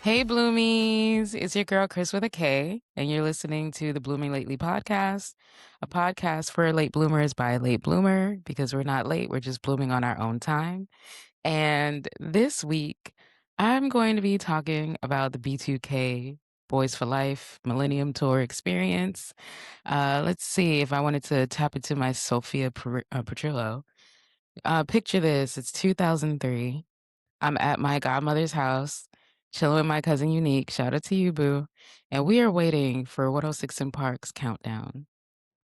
Hey, Bloomies. It's your girl, Chris with a K, and you're listening to the Blooming Lately podcast, a podcast for late bloomers by a late bloomer because we're not late, we're just blooming on our own time. And this week, I'm going to be talking about the B2K Boys for Life Millennium Tour experience. Let's see if I wanted to tap into my Sophia Petrillo. Picture this, it's 2003. I'm at my godmother's house, chilling with my cousin Unique. Shout out to you, boo. And we are waiting for 106 in Park's countdown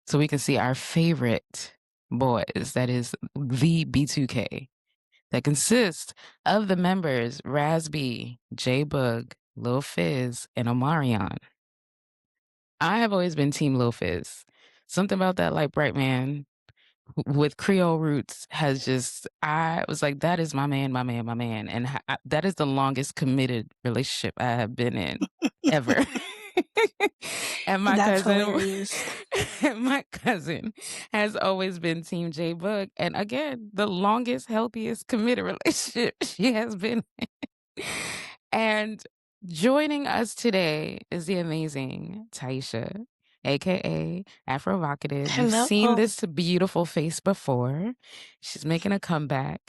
so we can see our favorite boys, that is the B2K, that consists of the members Raz B, J Boog, Lil Fizz, and Omarion. I have always been Team Lil Fizz. Something about that light bright man with Creole roots has just, I was like, that is my man, my man, my man. And that is the longest committed relationship I have been in ever. and my That's cousin, hilarious. and my cousin has always been Team J Book. And again, the longest, healthiest committed relationship she has been in. And joining us today is the amazing Taisha, aka Afrovocative. You've seen Hello. this beautiful face before. She's making a comeback.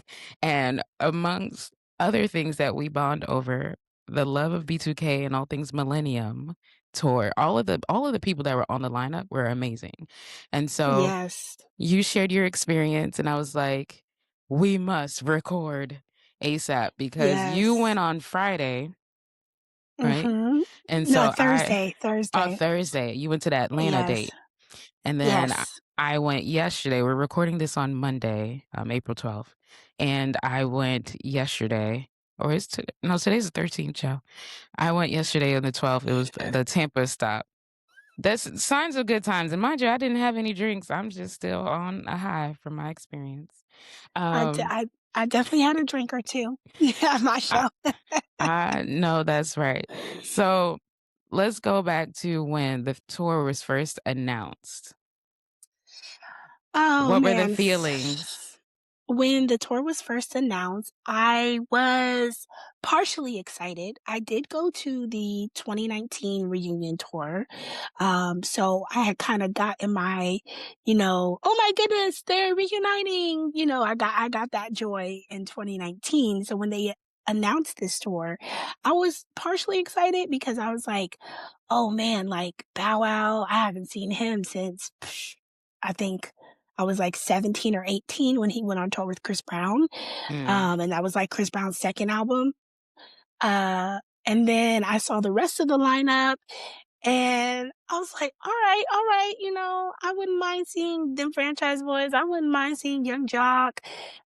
And amongst other things that we bond over, the love of B2K and all things Millennium Tour, all of the people that were on the lineup were amazing. And so Yes. you shared your experience, and I was like, we must record ASAP because you Yes. went on Friday, right? Mm-hmm. And No, so Thursday. on Thursday. Thursday, you went to the Atlanta Yes. date. And then Yes. I went yesterday. We're recording this on Monday, April 12th. And I went yesterday, or is today? No, today's the 13th, Joe. I went yesterday on the 12th. It was the Tampa stop. That's signs of good times. And mind you, I didn't have any drinks. I'm just still on a high from my experience. I, d- Um, I, I definitely had a drink or two. Yeah, my I, show. I know that's right. So let's go back to when the tour was first announced. Oh What were the man. feelings? When the tour was first announced, I was partially excited. I did go to the 2019 reunion tour. So I had kind of got in my, oh my goodness, they're reuniting. I got that joy in 2019. So when they announced this tour, I was partially excited because I was like, oh man, like Bow Wow, I haven't seen him since I think I was like 17 or 18 when he went on tour with Chris Brown. Mm, And that was like Chris Brown's second album. And then I saw the rest of the lineup and I was like, all right, I wouldn't mind seeing them franchise boys. I wouldn't mind seeing Young Jock.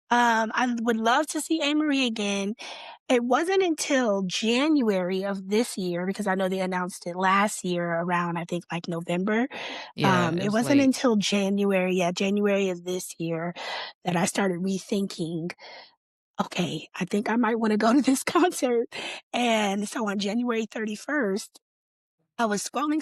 I would love to see Amerie again. It wasn't until January of this year, because I know they announced it last year around, I think, like November. yeah, it It was wasn't late. until January, yeah, January of this year, that I started rethinking, okay, I think I might want to go to this concert. And so on January 31st, I was scrolling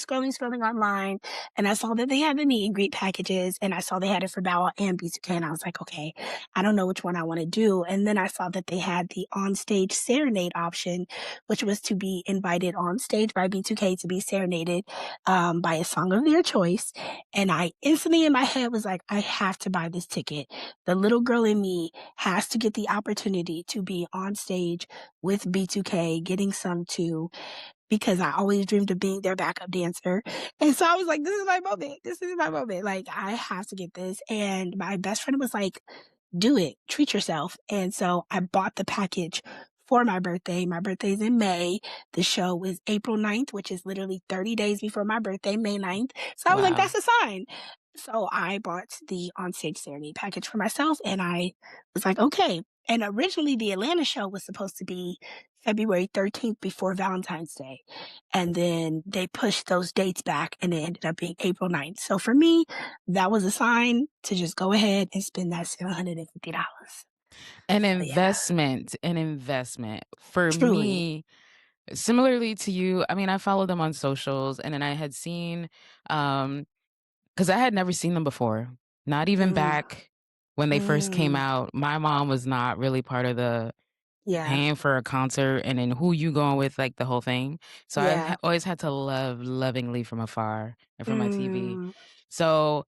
online, and I saw that they had the meet and greet packages, and I saw they had it for Bow Wow and B2K, and I was like, okay, I don't know which one I want to do. And then I saw that they had the on-stage serenade option, which was to be invited on stage by B2K to be serenaded by a song of their choice. And I instantly in my head was like, I have to buy this ticket. The little girl in me has to get the opportunity to be on stage with B2K, getting some too, because I always dreamed of being their backup dancer. And so I was like, this is my moment. This is my moment. Like, I have to get this. And my best friend was like, do it, treat yourself. And so I bought the package for my birthday. My birthday's in May. The show is April 9th, which is literally 30 days before my birthday, May 9th. So I was like, Wow. that's a sign. So I bought the onstage serenade package for myself, and I was like, okay. And originally the Atlanta show was supposed to be February 13th before Valentine's Day. And then they pushed those dates back and it ended up being April 9th. So for me, that was a sign to just go ahead and spend that $750. An So yeah, investment. For truly. me, similarly to you, I mean, I follow them on socials, and then I had seen, because I had never seen them before, not even Mm, back when they first came mm, out. My mom was not really part of the Yeah. paying for a concert and then who you going with, like, the whole thing. So I've Yeah. always had to love lovingly from afar and from my TV. Mm, So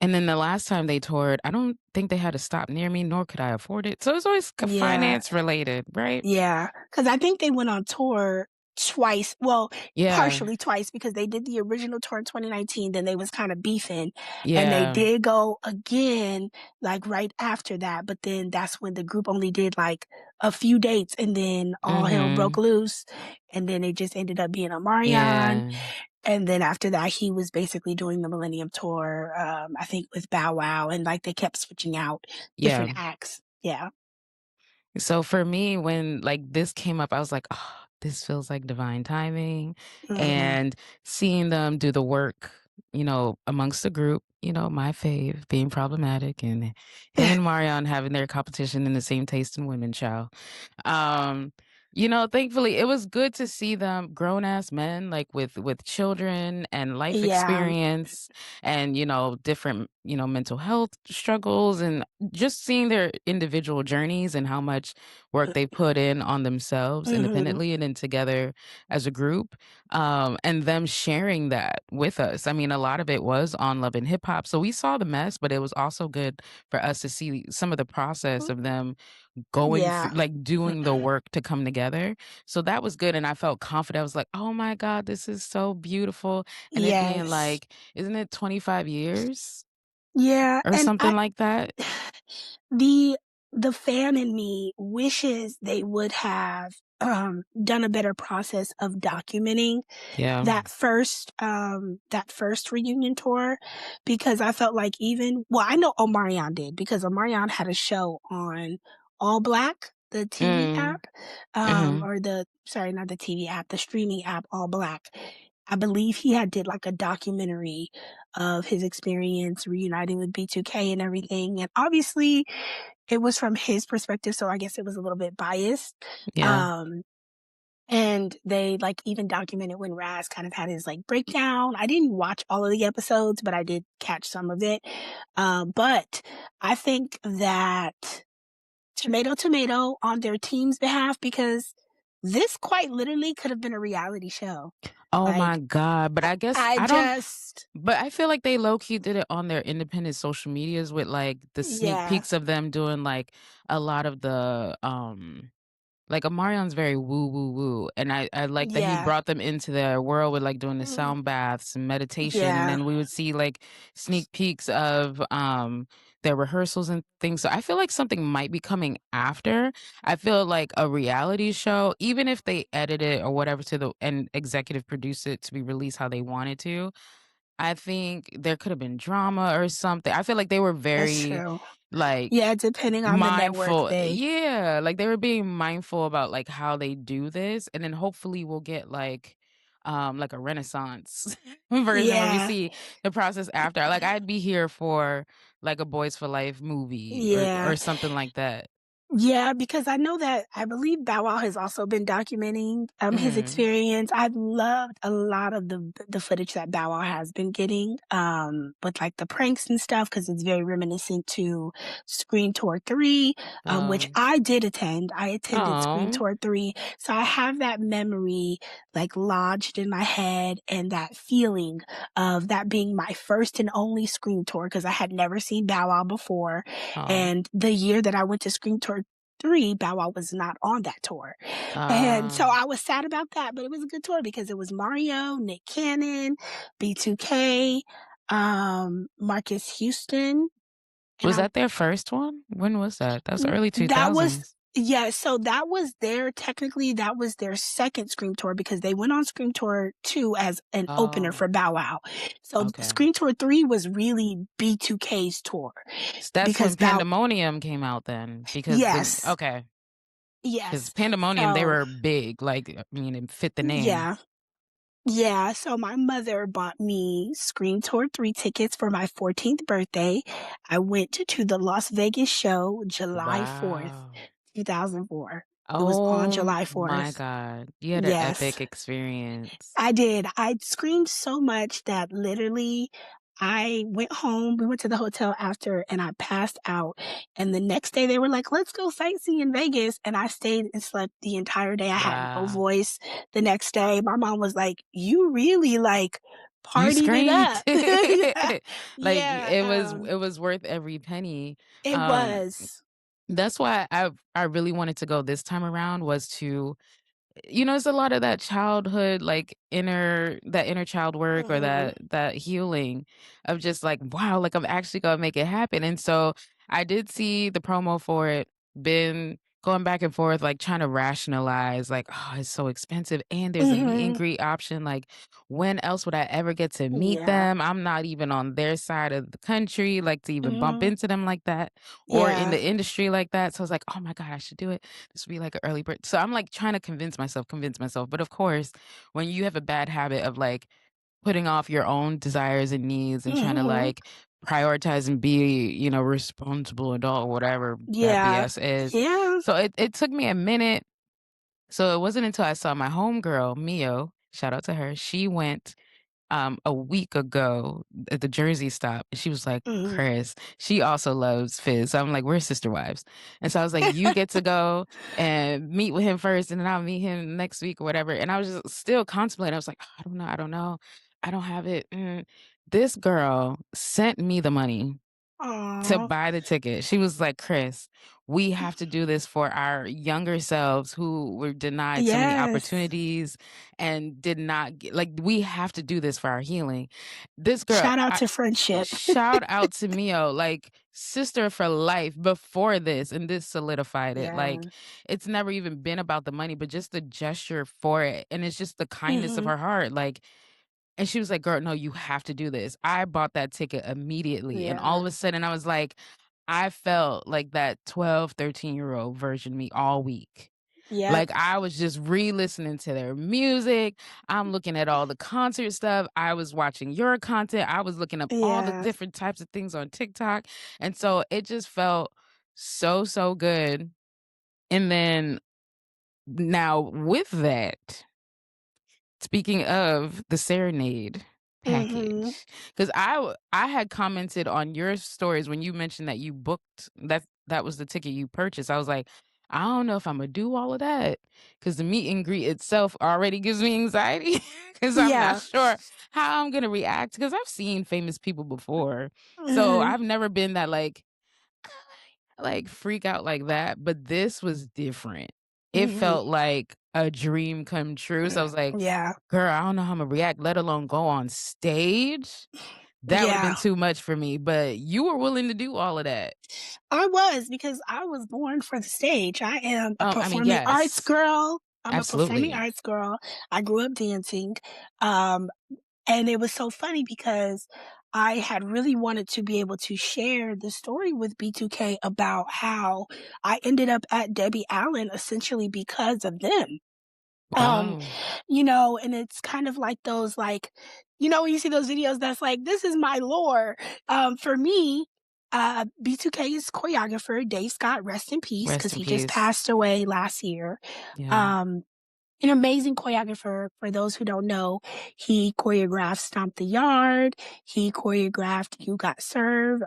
and then the last time they toured, I don't think they had a stop near me, nor could I afford it. So it's always yeah. finance related, right? Yeah, because I think they went on tour twice, well, Yeah. partially twice because they did the original tour in 2019, then they was kinda beefing, and they Yeah. did go again, like, right after that, but then that's when the group only did, like, a few dates, and then all hell broke Mhm. loose, and then it just ended up being Omarion, Yeah. and then after that, he was basically doing the Millennium Tour, I think with Bow Wow, and, like, they kept switching out Yeah. different acts. Yeah. So for me, when like this came up, I was like, oh, this feels like divine timing. Mhm. And seeing them do the work, amongst the group, my fave being problematic and him and Marion having their competition in the same taste in women, child. Um, thankfully it was good to see them grown ass men like with children and life Yeah. experience and different, mental health struggles and just seeing their individual journeys and how much work they put in on themselves Mhm. independently and then together as a group. And them sharing that with us. I mean, a lot of it was on Love and Hip Hop. So we saw the mess, but it was also good for us to see some of the process of them going through Yeah. like doing the work to come together. So that was good. And I felt confident. I was like, oh my God, this is so beautiful. And it being Yes. like, isn't it 25 years Yeah, or and something like that? the the fan in me wishes they would have, done a better process of documenting Yeah. that first reunion tour because I felt like I know Omarion did because Omarion had a show on All Black, the TV Mm. app, Mhm. or the sorry, not the TV app, the streaming app All Black. I believe he had did like a documentary of his experience reuniting with B2K and everything. And obviously it was from his perspective, so I guess it was a little bit biased. Yeah. Um, and they like even documented when Raz kind of had his like breakdown. I didn't watch all of the episodes, but I did catch some of it. But I think that tomato tomato on their team's behalf because this quite literally could have been a reality show. Oh my Like God. But I guess I I don't just but I feel like they low key did it on their independent social medias with like the sneak yeah, peeks of them doing like a lot of the like, Omarion's very woo, woo, woo, and I like that he yeah, brought them into their world with, like, doing the mm, sound baths and meditation, and yeah, then we would see, like, sneak peeks of, their rehearsals and things, so I feel like something might be coming after. I feel like a reality show, even if they edit it or whatever to the and executive produce it to be released how they wanted to, I think there could have been drama or something. I feel like they were that's very, true. like, Yeah, depending on the network mindful. they Yeah, like, they were being mindful about, like, how they do this, and then hopefully we'll get, like a renaissance version where we yeah, see the process after. Like, I'd be here for, like, a Boys for Life movie or yeah. something like that. Yeah, because I know that I believe Bow Wow has also been documenting, his Mhm. experience. I've loved a lot of the footage that Bow Wow has been getting, with, like, the pranks and stuff because it's very reminiscent to Screen Tour 3, which Oh. I did attend. I attended Screen Aw. Tour 3, so I have that memory, like, lodged in my head and that feeling of that being my first and only Screen Tour because I had never seen Bow Wow before, Aw. and the year that I went to Screen Tour 3, Bow Wow was not on that tour. And so Ah. I was sad about that, but it was a good tour because it was Mario, Nick Cannon, B2K, Marcus Houston, and Was I that their first one? When was that? That was early that was 2000s. yeah, so that was that was their second Scream Tour because they went on Scream Tour 2 as an opener Oh, for Bow Wow. So okay. Scream Tour 3 was really B2K's tour That's when because Bow Pandemonium came out then, because when yes, okay, because yes. Pandemonium, they So were big, like, I mean, it fit the name. yeah. Yeah, so my mother bought me Scream Tour 3 tickets for my 14th birthday. I went to the Las Vegas show July 4th, Wow. 2004. It was on Oh July my 4th. god. You had an Yes, epic experience. I did. I screamed so much that literally I went home, we went to the hotel after, and I passed out, and the next day they were like, "Let's go sightseeing in Vegas," and I stayed and slept the entire day. I had no Wow. voice the next day. My mom was like, "You really, like, You partied it screamed. up." Yeah. Like, Yeah, it was worth every penny. it Um, was. that's why I really wanted to go this time around was to it's a lot of that childhood, like, inner child work or Mhm. that healing of just like, "Wow, like, I'm actually gonna make it happen," and so, I did see the promo for it, been going back and forth, like, trying to rationalize, like, "Oh, it's so expensive, and there's a meet and Mhm. greet option, like, when else would I ever get to meet Yeah. them? I'm not even on their side of the country, like, to even bump Mhm. into them like that, or in Yeah. the industry like that," so I was like, "Oh my god, I should do it." This would be like an early bird. So I'm like trying to convince myself. But of course, when you have a bad habit of like putting off your own desires and needs and trying to Mhm. like prioritize and be, responsible adult, whatever that Yeah. BS is. Yeah. So it took me a minute. So it wasn't until I saw my homegirl, Mio, shout out to her. She went a week ago at the Jersey stop. And she was like, Mhm. Chris, she also loves Fizz. So I'm like, we're sister wives. And so I was like, you get to go and meet with him first, and then I'll meet him next week or whatever. And I was just still contemplating. I was like, I don't know. I don't know. I don't have it. This girl sent me the money to Aw. buy the ticket. She was like, "Chris, we have to do this for our younger selves who were denied so many Yes. opportunities and did not get like, we have to do this for our healing." This girl, Shout out to friendship. shout out to Mio, like, sister for life before this, and this solidified it. Like, Yeah. it's never even been about the money, but just the gesture for it, and it's just the kindness of Mhm. her heart, like and she was like, "Girl, no, you have to do this." I bought that ticket immediately, and all of Yeah. a sudden, I was like I felt like that 12, 13-year-old version me all week. Yep. Like, I was just re-listening to their music, I'm looking at all the concert stuff, I was watching your content, I was looking up all the Yeah. different types of things on TikTok, and so it just felt so, so good, and then now with that speaking of the serenade Mhm. package, because I had commented on your stories when you mentioned that you booked that was the ticket you purchased. I was like, I don't know if Imma do all of that because the meet and greet itself already gives me anxiety because I'm not Yeah. sure how I'm gonna react because 'cause I've seen famous people before. So Mhm. I've never been that freak out like that, but this was different. It Mhm. felt like a dream come true, so I was like, Yeah. "Girl, I don't know how Imma react, let alone go on stage." That would've been Yeah. too much for me, but you were willing to do all of that. I was because I was born for the stage. I am a I mean, performing arts yes, girl. I'm a performing absolutely. arts girl. I grew up dancing. Um, and it was so funny because I had really wanted to be able to share the story with B2K about how I ended up at Debbie Allen essentially because of them. Um, Wow. and it's kind of like those, like, when you see those videos that's like, "This is my lore." For me, B2K's choreographer, Dave Scott, rest in peace, because Rest in he just peace. passed away last year. Yeah. Um, an amazing choreographer. For those who don't know, he choreographed Stomp the Yard. He choreographed You Got Served.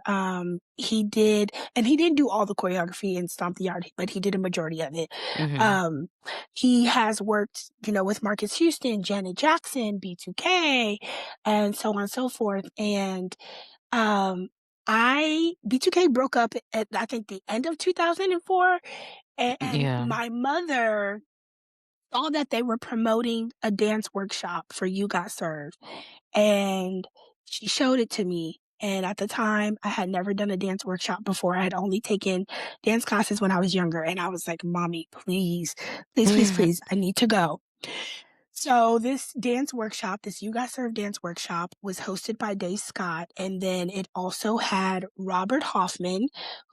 He didn't do all the choreography in Stomp the Yard, but he did a majority of it. Mhm. Um, he has worked, with Marcus Houston, Janet Jackson, B2K, and so on and so forth. And um, B2K broke up at, I think, the end of 2004. And Yeah. my mother saw that they were promoting a dance workshop for You Got Served, and she showed it to me, and at the time, I had never done a dance workshop before. I had only taken dance classes when I was younger, and I was like, "Mommy, please, please, please, please, I need to go." So this dance workshop, this You Got Served dance workshop, was hosted by Dave Scott, and then it also had Robert Hoffman,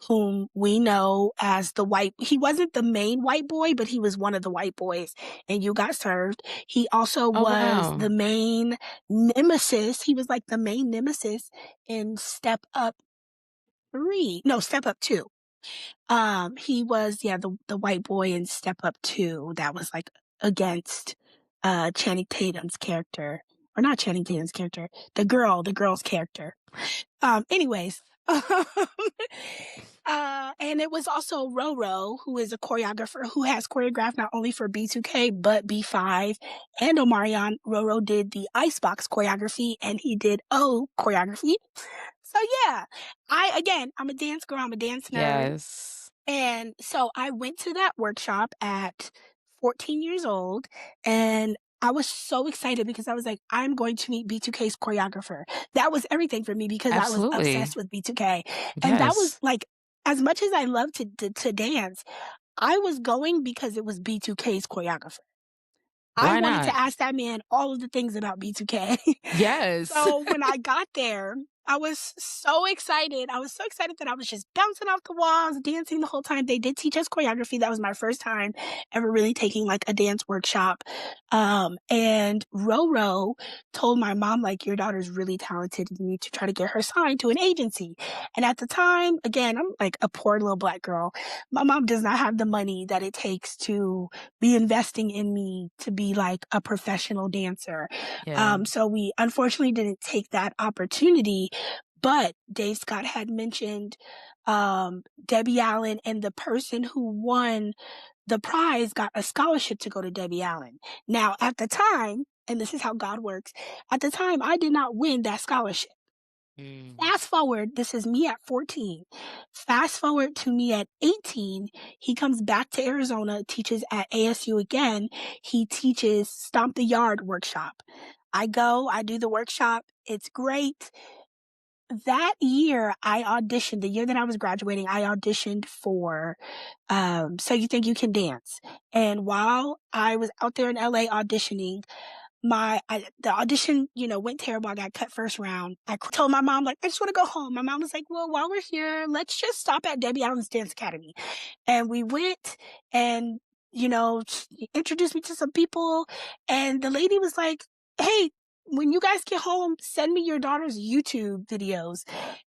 whom we know as he wasn't the main white boy, but he was one of the white boys in You Got Served. He also Oh, was wow. the main nemesis. He was like the main nemesis in Step Up 3. No, Step Up 2. He was, yeah, the white boy in Step Up 2 that was, like, against, Channing Tatum's character. or not Channing Tatum's character, the girl's character. Anyways, and it was also Roro, who is a choreographer who has choreographed not only for B2K, but B5 and Omarion. Roro did the Icebox choreography and he did O choreography. So yeah, I'm a dance girl, I'm a dance nerd. Yes. And so I went to that workshop at 14 years old and I was so excited because I was like, I'm going to meet B2K's choreographer. That was everything for me because I was Absolutely. obsessed with B2K. And that was Yes. like, as much as I love to dance, I was going because it was B2K's choreographer. I Why wanted not? to ask that man all of the things about B2K. Yes. So when I got there, I was so excited. I was so excited that I was just bouncing off the walls, dancing the whole time. They did teach us choreography. That was my first time ever really taking like a dance workshop. And Roro told my mom, like, your daughter's really talented. You need to try to get her signed to an agency. And at the time, again, I'm like a poor little black girl. My mom does not have the money that it takes to be investing in me to be like a professional dancer. Yeah. So we unfortunately didn't take that opportunity. But Dave Scott had mentioned Debbie Allen, and the person who won the prize got a scholarship to go to Debbie Allen. Now, at the time, and this is how God works, at the time, I did not win that scholarship. Mm. Fast forward, this is me at 14. Fast forward to me at 18. He comes back to Arizona, teaches at ASU again. He teaches Stomp the Yard workshop. I go, I do the workshop. It's great. That year, I auditioned, the year that I was graduating, I auditioned for So You Think You Can Dance. And while I was out there in LA auditioning, the audition, went terrible. I got cut first round. I told my mom, like, I just want to go home. My mom was like, well, while we're here, let's just stop at Debbie Allen's Dance Academy. And we went and, she introduced me to some people. And the lady was like, hey, when you guys get home, send me your daughter's YouTube videos.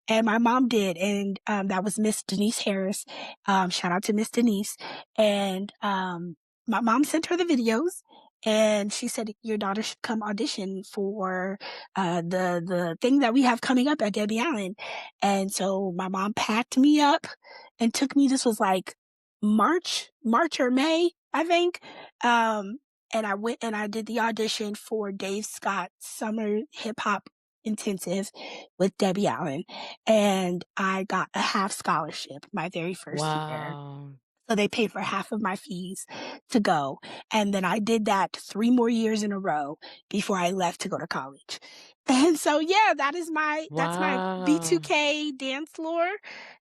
And my mom did. And that was Miss Denise Harris. Shout out to Miss Denise. And my mom sent her the videos. And she said, your daughter should come audition for the thing that we have coming up at Debbie Allen. And so my mom packed me up and took me. This was like March or May, I think. And I went and I did the audition for Dave Scott's summer hip hop intensive with Debbie Allen. And I got a half scholarship my very first year. Wow. So they paid for half of my fees to go. And then I did that 3 more years in a row before I left to go to college. And so, yeah, that's my Wow. B2K dance lore.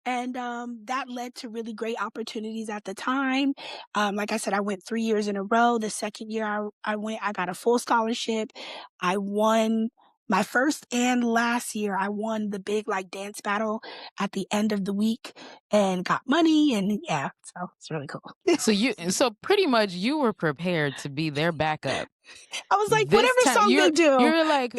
And that led to really great opportunities at the time. Like I said, I went 3 years in a row. The second year I went, I got a full scholarship. I won my first and last year. I won the big like dance battle at the end of the week and got money. And yeah, so it's really cool. So pretty much you were prepared to be their backup. I was like, This whatever time song they do. you're like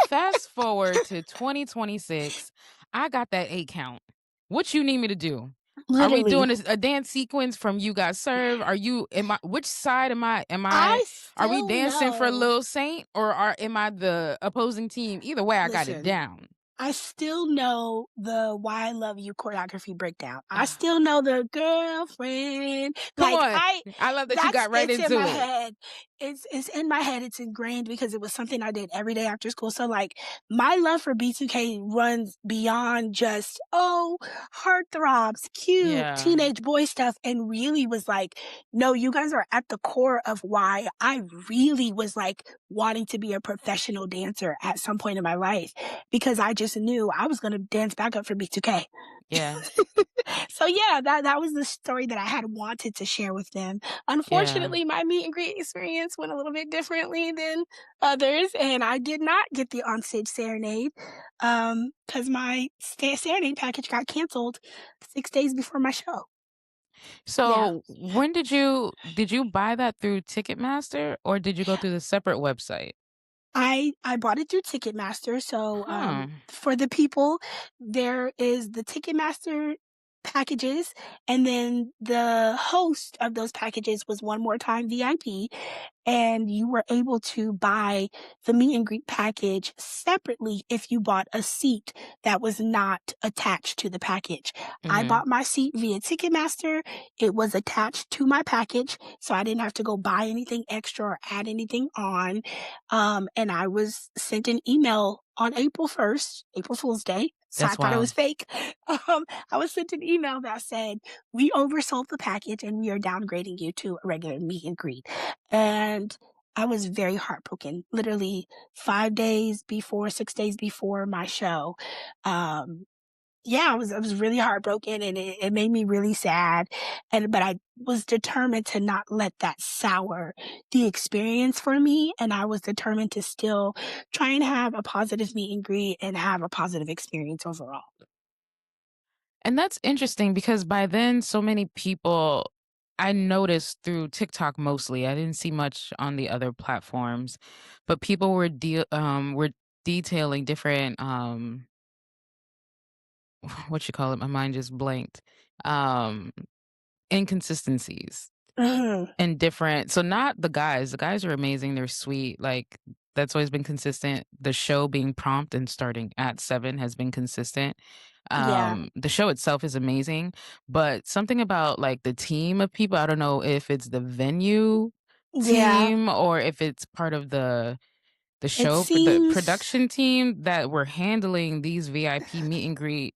fast forward to 2026. I got that 8 count. What you need me to do? Are we Literally, doing a dance sequence from You Got Served? Are you am I which side am I I are we still dancing for know. Lil Saint or am I the opposing team? Either way, I got it Listen, down. I still know the Why I Love You choreography breakdown. I still know the girlfriend. Come Like on. I love that you got right it's in into my it. head. It's in my head. It's ingrained because it was something I did every day after school. So like my love for B2K runs beyond just, oh, heartthrobs, cute Yeah. teenage boy stuff, and really was like, no, you guys are at the core of why I really was like wanting to be a professional dancer at some point in my life because I just knew I was going to dance back up for B2K. Yeah. So yeah, that was the story that I had wanted to share with them. Yeah. Unfortunately, my meet and greet experience went a little bit differently than others, and I did not get the onstage serenade because my serenade package got canceled 6 days before my show. Yeah. So, when did you buy that through Ticketmaster or did you go through the separate website? I bought it through Ticketmaster. So Huh. for the people, there is the Ticketmaster packages, and then the host of those packages was One More Time VIP, and you were able to buy the meet and greet package separately if you bought a seat that was not attached to the package. I Mhm. bought my seat via Ticketmaster. It was attached to my package, so I didn't have to go buy anything extra or add anything on. And I was sent an email on April 1st, April Fool's Day. So I That's thought it was wild. fake. I was sent an email that said, "We oversold the package and we are downgrading you to a regular meet and greet." And I was very heartbroken, literally 5 days before, 6 days before my show. Um, yeah, I was really heartbroken, and it made me really sad, but I was determined to not let that sour the experience for me, and I was determined to still try and have a positive meet and greet and have a positive experience overall. And that's interesting because by then, so many people I noticed through TikTok mostly. I didn't see much on the other platforms, but people were detailing different what you call it. My mind just blanked. Um, inconsistencies Mhm. and different. So not the guys. The guys are amazing. They're sweet. Like that's always been consistent. The show being prompt and starting at 7 has been consistent. Yeah. The show itself is amazing, but something about like the team of people, I don't know if it's the venue Yeah. team or if it's part of the It show the seems production team that were handling these VIP meet and greet,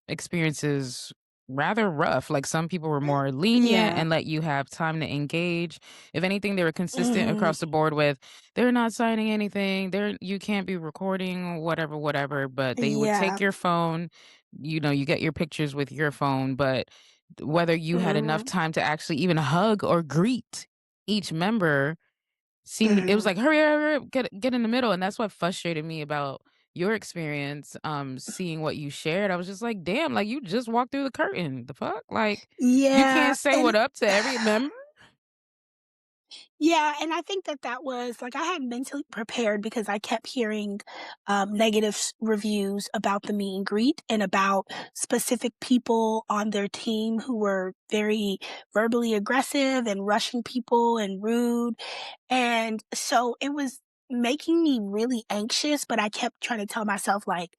experiences rather rough. Like, some people were more lenient yeah. and let you have time to engage. If anything, they were consistent Mhm. across the board with, "They're not signing anything, they're you can't be recording," whatever, whatever, but they would take Yeah. your phone, you get your pictures with your phone, but whether you had enough Mhm. time to actually even hug or greet each member seemed it was Mhm. like, "Hurry, hurry, hurry, get in the middle," and that's what frustrated me about your experience, seeing what you shared. I was just like, "Damn, like, you just walked through the curtain. The fuck?" Like, you Yeah, can't say and what up to every member? yeah, and I think that that was like, I had mentally prepared because I kept hearing, negative reviews about the meet and greet and about specific people on their team who were very verbally aggressive and rushing people and rude. And so it was making me really anxious, but I kept trying to tell myself, like,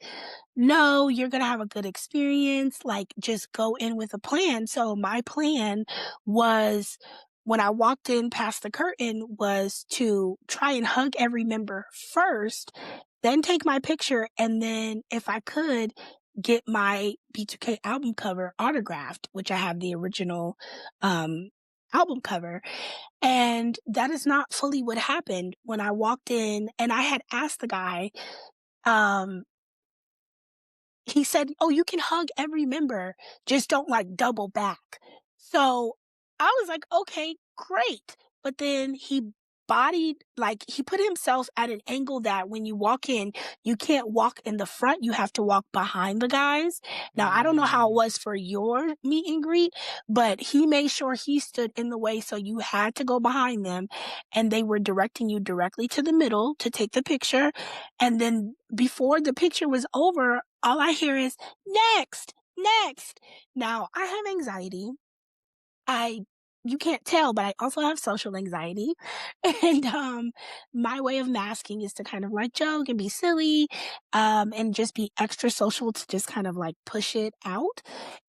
no, you're going to have a good experience. Like, just go in with a plan. So my plan was, when I walked in past the curtain, was to try and hug every member first, then take my picture, and then if I could get my B2K album cover autographed, which I have the original um album cover. And that is not fully what happened when I walked in, and I had asked the guy, um, he said, "Oh, you can hug every member, just don't, like, double back." So, I was like, "Okay, great." But then he put himself at an angle that when you walk in, you can't walk in the front, you have to walk behind the guys. Now, I don't know how it Mm, was for your meet and greet, but he made sure he stood in the way, so you had to go behind them, and they were directing you directly to the middle to take the picture, and then before the picture was over, all I hear is, "Next, next." Now, I have anxiety. I You can't tell, but I also have social anxiety. And my way of masking is to kind of like joke and be silly, and just be extra social to just kind of like push it out.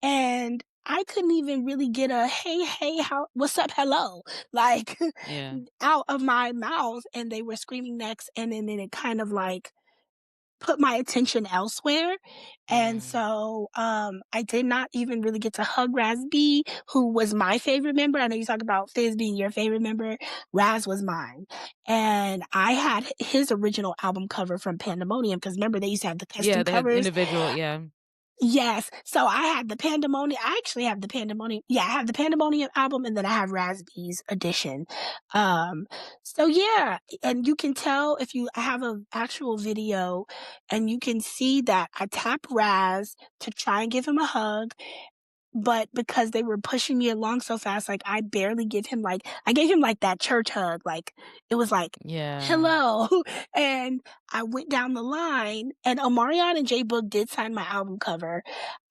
And I couldn't even really get a hey, hey, how what's up, hello, like yeah. out of my mouth. And they were screaming next, and then it kind of like put my attention elsewhere. And Mm. so, I did not even really get to hug Raz B, who was my favorite member. I know you talk about Fizz being your favorite member. Raz was mine. And I had his original album cover from Pandemonium, because remember they used to have the Yeah, custom they had covers? individual, yeah. Yes. So I had the Pandemonium. I actually have the Pandemonium. Yeah, I have the Pandemonium album, and then I have Raz-B's edition. Um, so yeah, and you can tell if you I have an actual video, and you can see that I tap Raz to try and give him a hug, but because they were pushing me along so fast, like, I barely give him, like, I gave him, like, that church hug, like, it was like, Yeah. "Hello," and I went down the line, and Omarion and J Book did sign my album cover.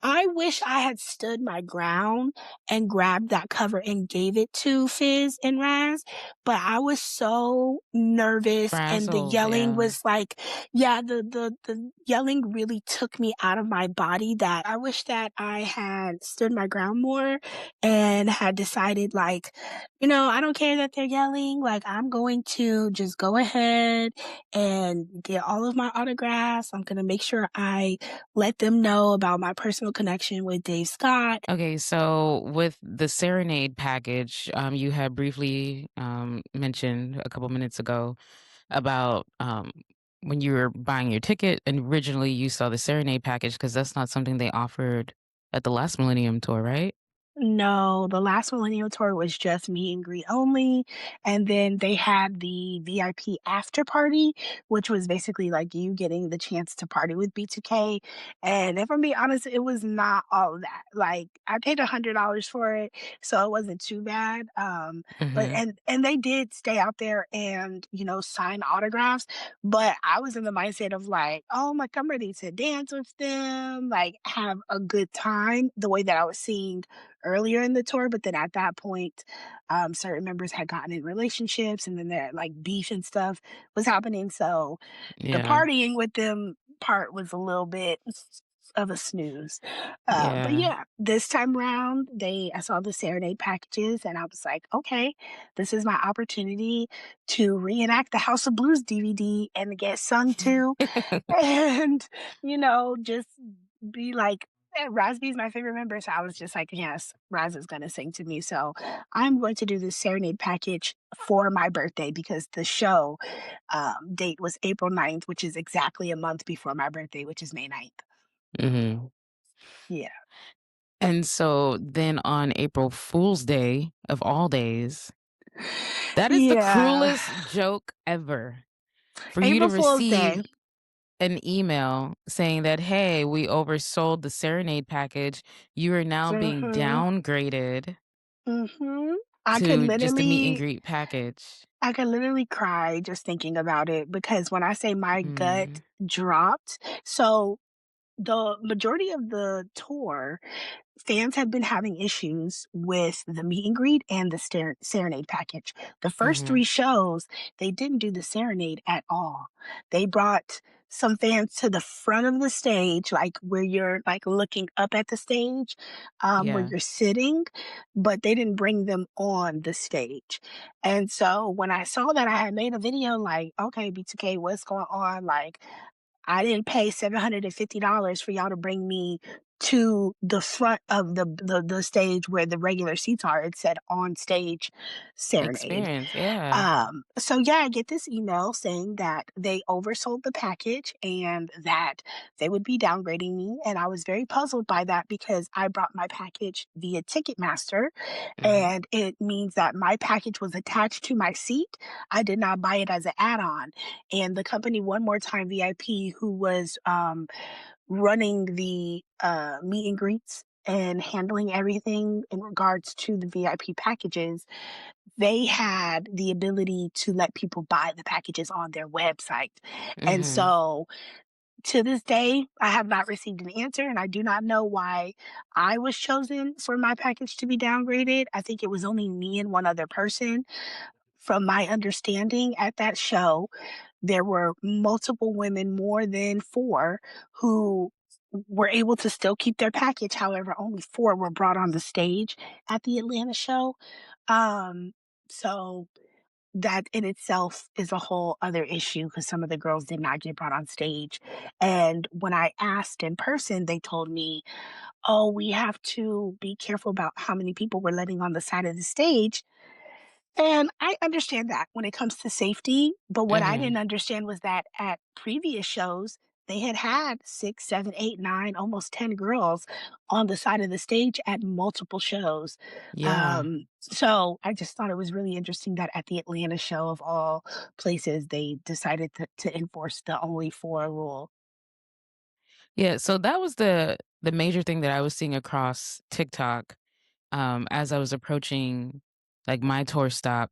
I wish I had stood my ground and grabbed that cover and gave it to Fizz and Raz, but I was so nervous, and the Frazzled, yelling yeah. was like, yeah, the yelling really took me out of my body, that I wish that I had stood my ground more and had decided, like, I don't care that they're yelling, like, I'm going to just go ahead and get all of my autographs. I'm gonna make sure I let them know about my personal connection with Dave Scott. Okay, so with the serenade package, you had briefly mentioned a couple minutes ago about when you were buying your ticket, and originally you saw the serenade package because that's not something they offered at the last Millennium Tour, right? No, the last Millennial Tour was just meet and greet only, and then they had the VIP after party, which was basically like you getting the chance to party with B2K. And if I'm being honest, it was not all of that. Like I paid $100 for it, so it wasn't too bad. But Hmm. and they did stay out there and sign autographs, but I was in the mindset of like, oh, like I'm ready to dance with them, like have a good time, the way that I was seeing earlier in the tour, but then at that point, certain members had gotten in relationships, and then their like beef and stuff was happening. So the Yeah, partying with them part was a little bit of a snooze. But yeah. yeah, this time around, I saw the serenade packages, and I was like, okay, this is my opportunity to reenact the House of Blues DVD and get sung to, and just be like, Rasby is my favorite member, so I was just like, yes, Raz is gonna sing to me. So I'm going to do this serenade package for my birthday because the show date was April 9th, which is exactly a month before my birthday, which is May 9th. Hmm. Yeah. And so then on April Fool's Day of all days, that is the Yeah. cruelest joke ever. For you to April Fool's receive Day. an email saying that, "Hey, we oversold the serenade package. You are now being Mhm. downgraded Mhm. I could to just a meet and literally greet package." I could literally cry just thinking about it, because when I say my gut Mm, dropped, so the majority of the tour, fans have been having issues with the meet and greet and the serenade package. The first mhm, 3 shows, they didn't do the serenade at all. They brought some fans to the front of the stage, like where you're like looking up at the stage, where yeah, you're sitting, but they didn't bring them on the stage. And so when I saw that, I had made a video like, okay, B2K, what's going on? Like, I didn't pay $750 for y'all to bring me to the front of the stage where the regular seats are. It said on stage serenade. experience, yeah, So yeah, I get this email saying that they oversold the package and that they would be downgrading me. And I was very puzzled by that because I brought my package via Ticketmaster, mhm, and it means that my package was attached to my seat. I did not buy it as an add-on. And the company One More Time VIP, who was running the meet and greets and handling everything in regards to the VIP packages, they had the ability to let people buy the packages on their website. And mhm, so to this day, I have not received an answer, and I do not know why I was chosen for my package to be downgraded. I think it was only me and one other person. From my understanding at that show, there were multiple women, more than 4, who were able to still keep their package. However, only 4 were brought on the stage at the Atlanta show. Um, so that in itself is a whole other issue because some of the girls did not get brought on stage. And when I asked in person, they told me, "Oh, we have to be careful about how many people we're letting on the side of the stage." And I understand that when it comes to safety, but what I didn't mhm, understand was that at previous shows, they had had 6, 7, 8, 9, almost 10 girls on the side of the stage at multiple shows. yeah. So I just thought it was really interesting that at the Atlanta show of all places, they decided to enforce the only 4 rule. Yeah, so that was the major thing that I was seeing across TikTok, as I was approaching, like, my tour stop.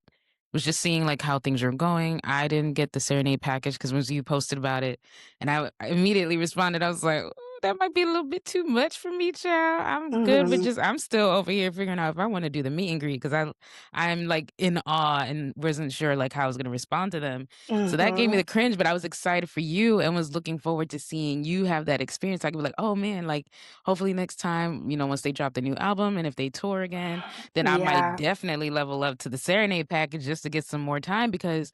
was just seeing, like, how things were going. I didn't get the serenade package because once you posted about it, and I immediately responded, I was like, "Ooh, that might be a little bit too much for me, child. I'm good with Mhm, just I'm still over here figuring out if I wanna do the meet and greet because I'm, like, in awe and wasn't sure, like, how I was gonna respond to them. So that gave me mhm. the cringe, but I was excited for you and was looking forward to seeing you have that experience. I could be like, "Oh, man, like, hopefully next time, once they drop the new album and if they tour again, then I might Yeah, definitely level up to the serenade package just to get some more time because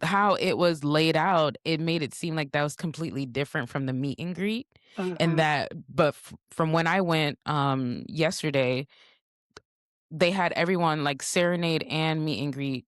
how it was laid out, it made it seem like that was completely different from the meet and greet. And mhm, that, but from when I went yesterday, they had everyone like serenade and meet and greet.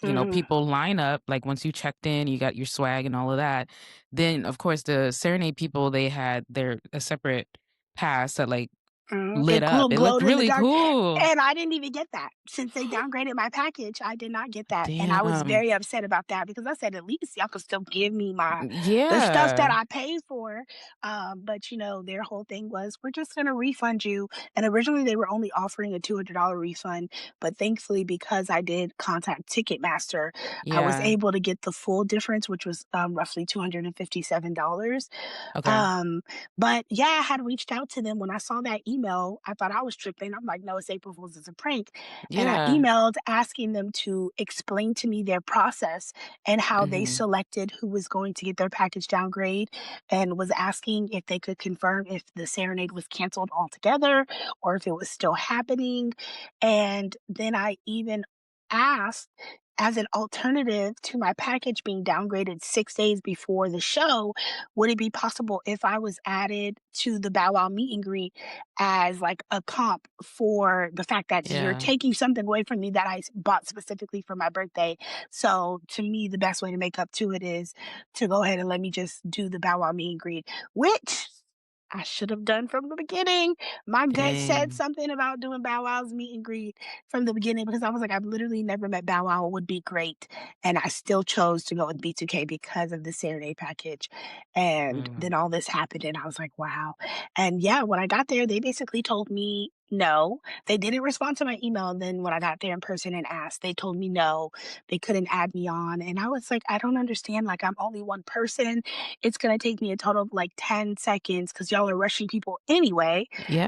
mhm, People line up like once you checked in, you got your swag and all of that. Then, of course, the serenade people they had their a separate pass that like mhm. lit It up. It looked glowed in the really dark, cool. and I didn't even get that. Since they downgraded my package, I did not get that, and I was Damn. very upset about that because I said, "At least y'all could still give me my the stuff that Yeah. I paid for." But, their whole thing was, "We're just gonna refund you," and originally, they were only offering a $200 refund, but thankfully, because I did contact Ticketmaster, I was Yeah. able to get the full difference, which was, roughly $257. Okay. Um, but yeah, I had reached out to them when I saw that email. I thought I was tripping. I'm like, no, it's April Fool's. It's a prank. And I Yeah. emailed asking them to explain to me their process and how they Mhm. selected who was going to get their package downgrade, and was asking if they could confirm if the serenade was canceled altogether or if it was still happening. And then I even asked, as an alternative to my package being downgraded 6 days before the show, would it be possible if I was added to the Bow Wow meet and greet as like a comp for the fact that you're Yeah. taking something away from me that bought specifically for my birthday? So to me, the best way to make up to it is to go ahead and let me just do the Bow Wow meet and greet, which I should have done from the beginning. My gut said Dang. something about doing Bow Wow's meet and greet from the beginning because I was like, I've literally never met Bow Wow. It would be great. And I still chose to go with B2K because of the Saturday package. And Mm. then all this happened, and I was like, wow. And yeah, when I got there, they basically told me no. They didn't respond to my email. And then when I got there in person and asked, they told me no, they couldn't add me on. And I was like, I don't understand. Like, I'm only one person. It's gonna take me a total of like 10 seconds because y'all are rushing people anyway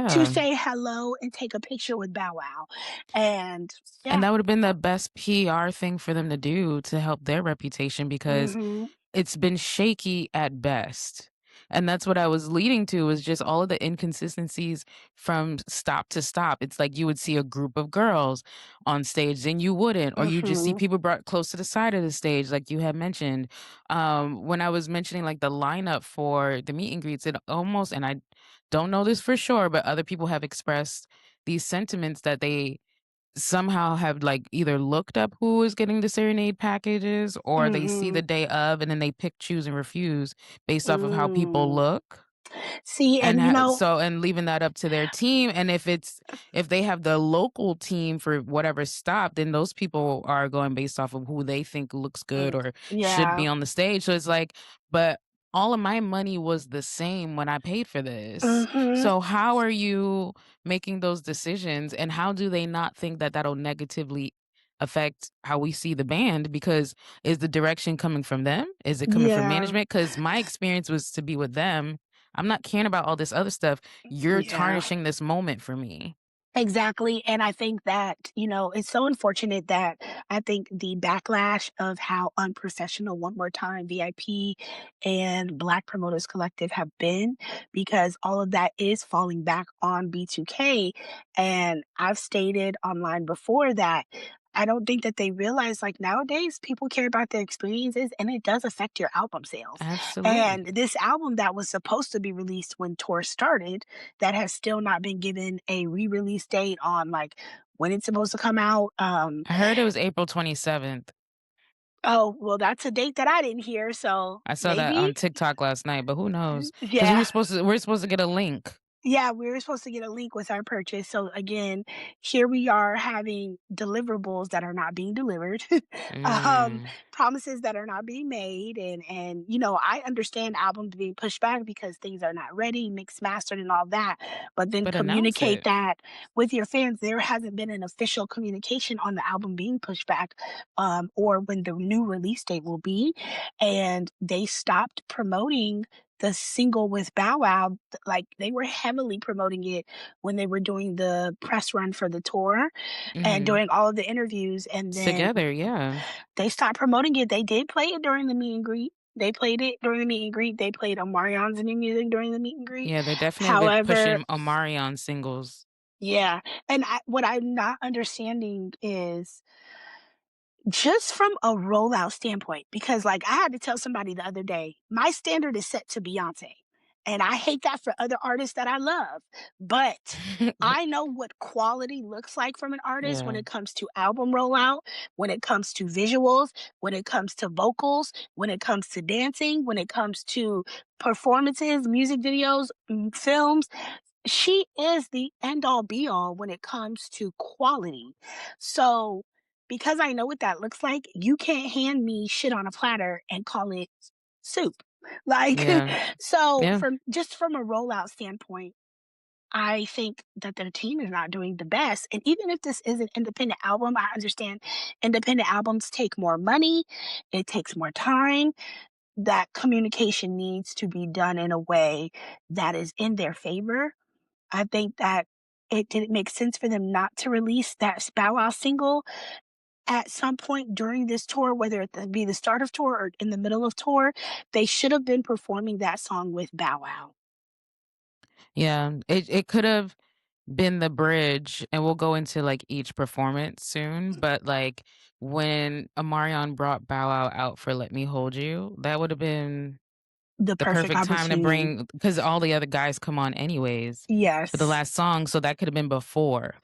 to Yeah. say hello and take a picture with Bow Wow. And And yeah. that would've been the best PR thing for them to do to help their reputation because Mhm. it's been shaky at best. And that's what I was leading to was just all of the inconsistencies from stop to stop. It's like you would see a group of girls on stage, then you wouldn't, or you just see Mhm. people brought close to the side of the stage, like you had mentioned. When I was mentioning like the lineup for the meet and greets, it almost, and I don't know this for sure, but other people have expressed these sentiments that they somehow have, like, either looked up who is getting the serenade packages or they see the Mhm. day of and then they pick, choose, and refuse based off of how people Mm. look. See, And and and leaving that up to their team, and if they have the local team for whatever stop, then those people are going based off of who they think looks good or should yeah. be on the stage, so it's like, but all of my money was the same when I paid for this. Mhm. So how are you making those decisions, and how do they not think that that'll negatively affect how we see the band? Because is the direction coming from them? Is it coming from Yeah. management? Because my experience was to be with them. I'm not caring about all this other stuff. You're Yeah. tarnishing this moment for me. Exactly, and I think that, it's so unfortunate that I think the backlash of how unprofessional One More Time, VIP, and Black Promoters Collective have been, because all of that is falling back on B2K, and I've stated online before that I don't think that they realize, like, nowadays, people care about their experiences, and it does affect your album sales, Absolutely. and this album that was supposed to be released when tour started that has still not been given a re-release date on, like, when it's supposed to come out. I heard it was April 27th. Oh, well, that's a date that I didn't hear, so I saw that maybe? on TikTok last night, but who knows? Because Yeah. we're supposed to get a link. Yeah, we were supposed to get a link with our purchase. So again, here we are having deliverables that are not being delivered, Mm. promises that are not being made, and I understand albums being pushed back because things are not ready, mixed, mastered, and all that. But then But announce communicate it. that with your fans. There hasn't been an official communication on the album being pushed back, or when the new release date will be, and they stopped promoting the single with Bow Wow. Like, they were heavily promoting it when they were doing the press run for the tour and Mhm. doing all of the interviews, and then Together, yeah. they stopped promoting it. They did play it during the meet and greet. They played it during the meet and greet. They played Omarion's new music during the meet and greet. Yeah, they're definitely However, pushing Omarion singles. yeah, and what I'm not understanding is just from a rollout standpoint, because, like, I had to tell somebody the other day, my standard is set to Beyonce, and I hate that for other artists that I love, but I know what quality looks like from an artist when Yeah. it comes to album rollout, when it comes to visuals, when it comes to vocals, when it comes to dancing, when it comes to performances, music videos, films. She is the end all be all when it comes to quality. So, because I know what that looks like, you can't hand me shit on a platter and call it soup. Like, Yeah. so Yeah. from a rollout standpoint, I think that their team is not doing the best. And even if this is an independent album, I understand independent albums take more money, it takes more time. That communication needs to be done in a way that is in their favor. I think that it didn't make sense for them not to release that Bow Wow single at some point during this tour, whether it be the start of tour or in the middle of tour. They should have been performing that song with Bow Wow. Yeah. It could have been the bridge, and we'll go into, like, each performance soon, but, like, when Omarion brought Bow Wow out for "Let Me Hold You," that would have been The the perfect perfect time to opportunity. bring, because all the other guys come on anyways for the Yes. last song, so that could have been before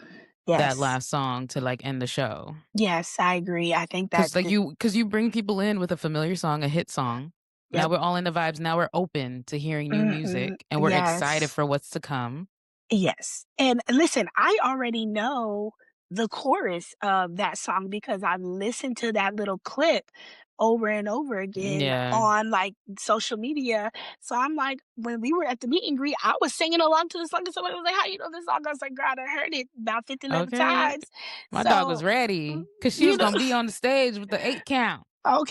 that Yes. last song to, like, end the show. Yes, I agree. I think that Because you bring people in with a familiar song, a hit song. Now yep. we're all in the vibes, now we're open to hearing new Mhm. music, and we're excited Yes. for what's to come. Yes, and listen, I already know the chorus of that song because I've listened to that little clip over and over again Yeah. on, like, social media. So I'm like, when we were at the meet and greet, I was singing along to the song, and somebody was like, "How you know this song?" I was like, "Girl, I done heard it about 50, 11 Okay. times." My dog So, was ready because she you was know, gonna be on the stage with the 8 count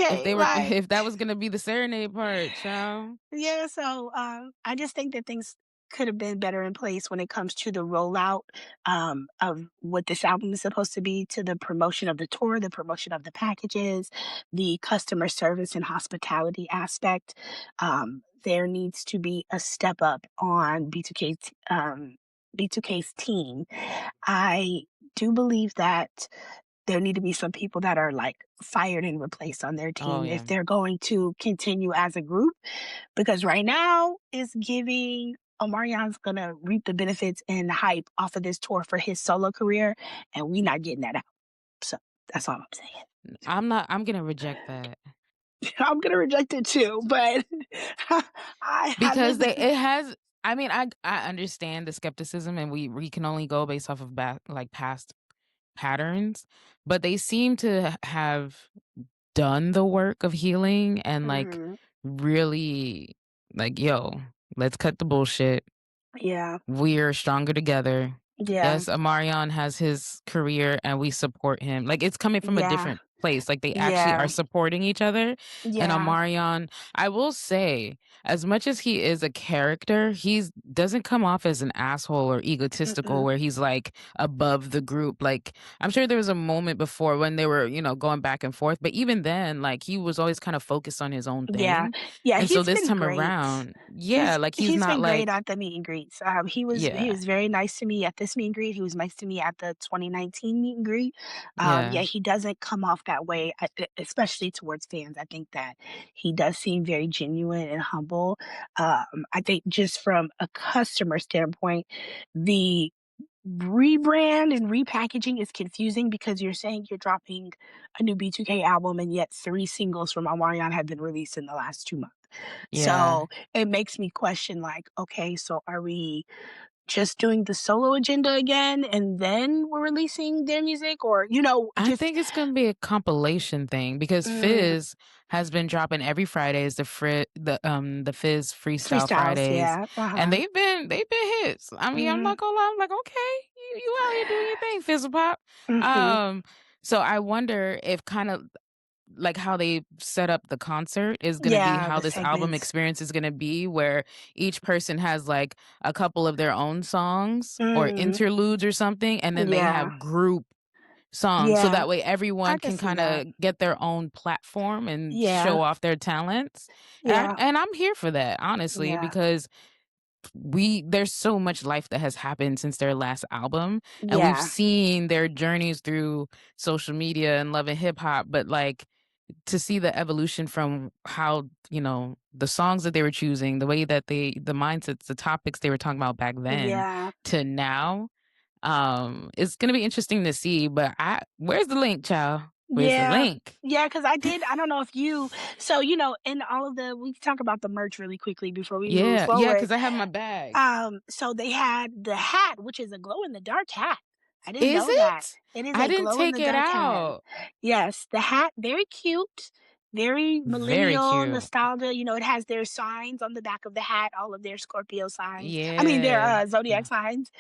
if okay, they were like, if that was gonna be the serenade part, child. yeah, so, I just think that things could have been better in place when it comes to the rollout, of what this album is supposed to be, to the promotion of the tour, the promotion of the packages, the customer service and hospitality aspect. There needs to be a step up on B2K's team. I do believe that there need to be some people that are, like, fired and replaced on their Oh, team if yeah. they're going to continue as a group, because right now it's giving Omarion's gonna reap the benefits and the hype off of this tour for his solo career, and we not getting that out. So that's all I'm saying. I'm gonna reject that I'm gonna reject it too, but I because haven't. they it has I mean, I understand the skepticism, and we can only go based off of like, past patterns, but they seem to have done the work of healing and, like, Mhm. really, like, "Yo, let's cut the bullshit. Yeah, We're stronger together." yeah, Yes, Amarion has his career and we support him. Like, it's coming from a yeah, different place. Like, they actually yeah, are supporting each other. And yeah. Amarion, I will say, as much as he is a character, he's doesn't come off as an asshole or egotistical Mm-mm. where he's like above the group. Like, I'm sure there was a moment before when they were, going back and forth, but even then, like, he was always kind of focused on his own Yeah, thing. yeah, And so he's this been time great. around, yeah, like, he's He's not been great like, at the meet and greets. He yeah, was very nice to me at this meet and greet. He was nice to me at the 2019 meet and greet. Yeah, yeah, he doesn't come off that way, especially towards fans. I think that he does seem very genuine and humble. I think just from a customer standpoint, the rebrand and repackaging is confusing because you're saying you're dropping a new B2K album, and yet 3 singles from Omarion have been released in the last 2 months. yeah. So, it makes me question, like, okay, so are we just doing the solo agenda again and then we're releasing their music, or, I just think it's gonna be a compilation thing because mm, Fizz has been dropping every Fridays the Fizz Freestyle freestyles, Fridays, yeah, and uh-huh. they've been hits. I mean, I'm Mhm, not gonna lie, I'm like, okay, you out here doing your thing, Fizzle Pop. mhm. Um, so I wonder if kind of like how they set up the concert is gonna be Yeah, how the this album segments. experience is gonna be, where each person has like a couple of their own songs or Mm, interludes or something, and then they yeah, have group songs so yeah, that way I everyone can can see that. kinda get their own platform and Yeah, show off their talents, yeah, and I'm here for that, honestly, yeah, because there's so much life that has happened since their last album, and we've yeah, seen their journeys through social media and love and hip hop, but, like, to see the evolution from how, the songs that they were choosing, the way that the mindsets, the topics they were talking about back then yeah. to now, it's gonna be interesting to see, but I where's the link, child? Where's the Yeah. link? Yeah, because I don't know if you so, in all of we can talk about the merch really quickly before we move Yeah, yeah, forward. because I have my bag. So they had the hat, which is a glow in the dark hat. I didn't Is know that. it? It is I a didn't glow in take the it dark hat. out. Yes, the hat, very cute, very Very millennial cute. nostalgia. It has their signs on the back of the hat, all of their Scorpio signs. I mean, their Yeah. zodiac signs,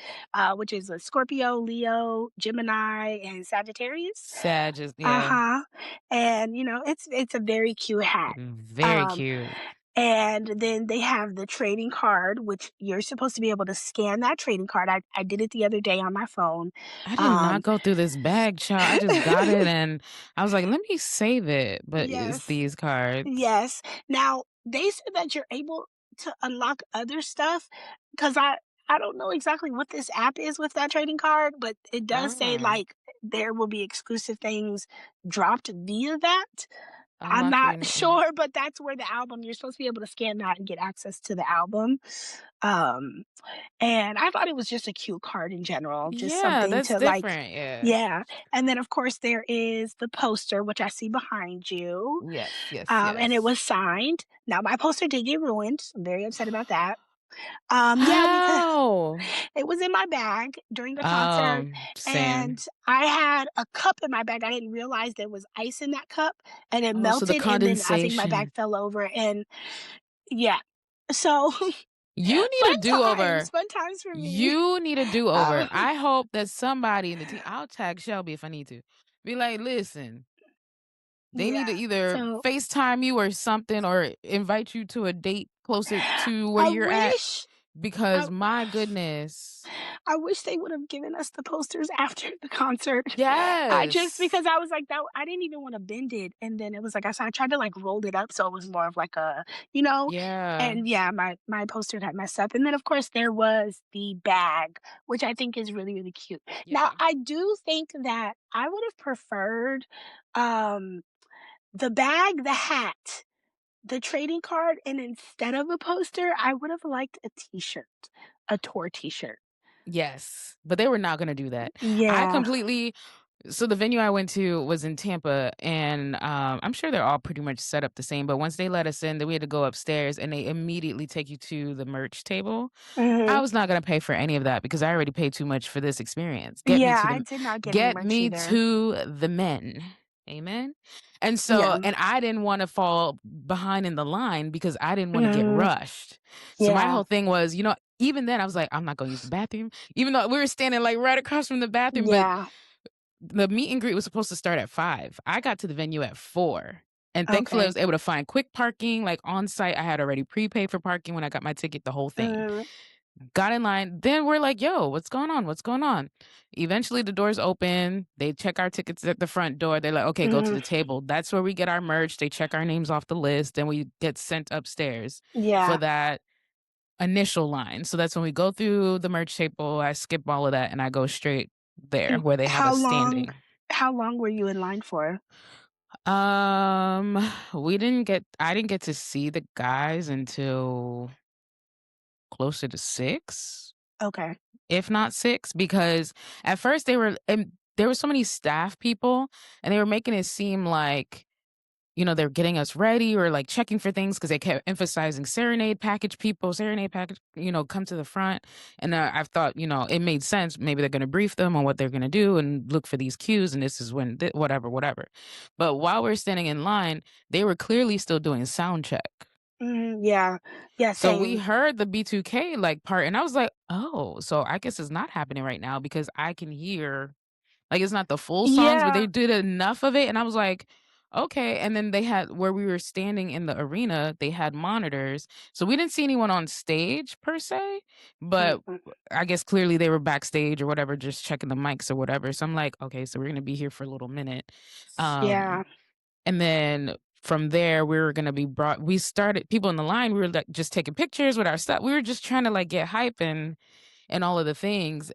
which is a Scorpio, Leo, Gemini, and Sagittarius. Sad, just yeah. Uh-huh. And, it's a very cute hat. Very Um, cute. and then they have the trading card, which you're supposed to be able to scan that trading card. I did it the other day on my phone. I did not Um go through this bag, child. I just got it and I was like, "Let me save it." But it's Yes. these cards. Yes. Now, they said that you're able to unlock other stuff, because I don't know exactly what this app is with that trading card, but it does say, Ah, like, there will be exclusive things dropped via that. I'm not unlocking sure, but that's where the album you're supposed to be able to scan that and get access to the album. Um, and I thought it was just a cute card in general, just yeah, something that's to, like, different, yeah. yeah. And then, of course, there is the poster, which I see behind you, Yes, yes, and it yes. was signed. Now, my poster did get ruined. I'm very upset about that. Yeah, because How? it was in my bag during the concert, and Same. I had a cup in my bag. I didn't realize there was ice in that cup, and it Oh, so the melted, and then I think my bag condensation. fell over, and yeah. So, You need a do-over. fun times for me. You need a do-over. Um, I hope that somebody in the team I'll tag Shelby if I need to. Be like, "Listen, they need to yeah. either So, FaceTime you or something or invite you to a date closer to where I you're at wish I because my goodness." I wish they would have given us the posters after the concert. I just Yes. because I was like that I didn't even want to bend it, and then it was like I tried to like roll it up so it was more of like a, Yeah. and yeah, my poster got messed up. And then of course there was the bag, which I think is really really cute. Now, Yeah. I do think that I would have preferred um the bag, the hat, the trading card, and instead of a poster, I would have liked a t-shirt, a tour t-shirt. Yes, but they were not gonna do that. I Yeah. completely So the venue I went to was in Tampa, and I'm sure they're all pretty much set up the same. But once they let us in, then we had to go upstairs, and they immediately take you to the merch table. I Mhm. was not gonna pay for any of that because I already paid too much for this experience. Yeah, I did not get any Get merch me either. to the men. Amen. And Yeah. so, and I didn't want to fall behind in the line because I didn't want to get Mhm. rushed. So my Yeah. whole thing was, even then I was like, I'm not gonna use the bathroom, even though we were standing like right across from the bathroom, but Yeah. the meet and greet was supposed to start at 5. I got to the venue at 4, and thankfully, I Okay. was able to find quick parking, like, on site. I had already prepaid for parking when I got my ticket, the whole thing. Mhm. Got in line, then we're like, "Yo, what's going on? What's going on?" Eventually, the doors open, they check our tickets at the front door, they're like, "Okay, go to Mhm. the table." That's where we get our merch, they check our names off the list, then we get sent upstairs for Yeah. that initial line. So that's when we go through the merch table, I skip all of that, and I go straight there Mm, where they have how us long standing. how long were you in line for? Um, I didn't get to see the guys until closer to 6, Okay. if not 6, because at first there were so many staff people and they were making it seem like they're getting us ready or like checking for things because they kept emphasizing serenade package people, serenade package, come to the front. And I thought, it made sense. Maybe they're going to brief them on what they're going to do and look for these cues. And this is when, whatever, whatever. But while we're standing in line, they were clearly still doing sound check. Yeah. Yeah, So we same. heard the B2K like part, and I was like, oh, so I guess it's not happening right now because I can hear like, it's not the full songs, but they Yeah. did enough of it, and I was like, "Okay," and then they had where we were standing in the arena, they had monitors, so we didn't see anyone on stage per se, but Mm-mm. I guess clearly they were backstage or whatever, just checking the mics or whatever, so I'm like, "Okay, so we're gonna be here for a little minute." Um, Yeah. and then from there, we were gonna be brought we started people in the line, we were, like, just taking pictures with our stuff, we were just trying to, like, get hype and all of the things,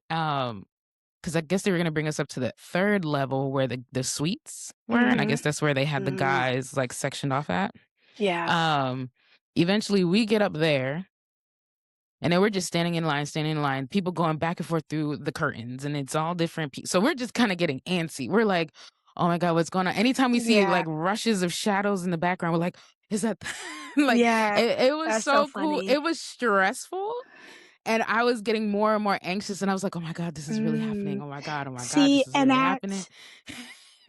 'cause I guess they were gonna bring us up to the 3rd level where the suites were, and I Mhm. guess that's where they had the Mhm. guys, like, sectioned off at. Yeah. Um, Eventually, we get up there, and then we're just standing in line, people going back and forth through the curtains, and it's all different so we're just kinda getting antsy. We're like, "Oh my god, what's going on?" Anytime we see, Yeah. like, rushes of shadows in the background, we're like, "Is that" like, Yeah. it was That's so so cool. funny. It was stressful, and I was getting more and more anxious, and I was like, "Oh my god, this is really happening. Mm. Oh my god, See, this is and really happening."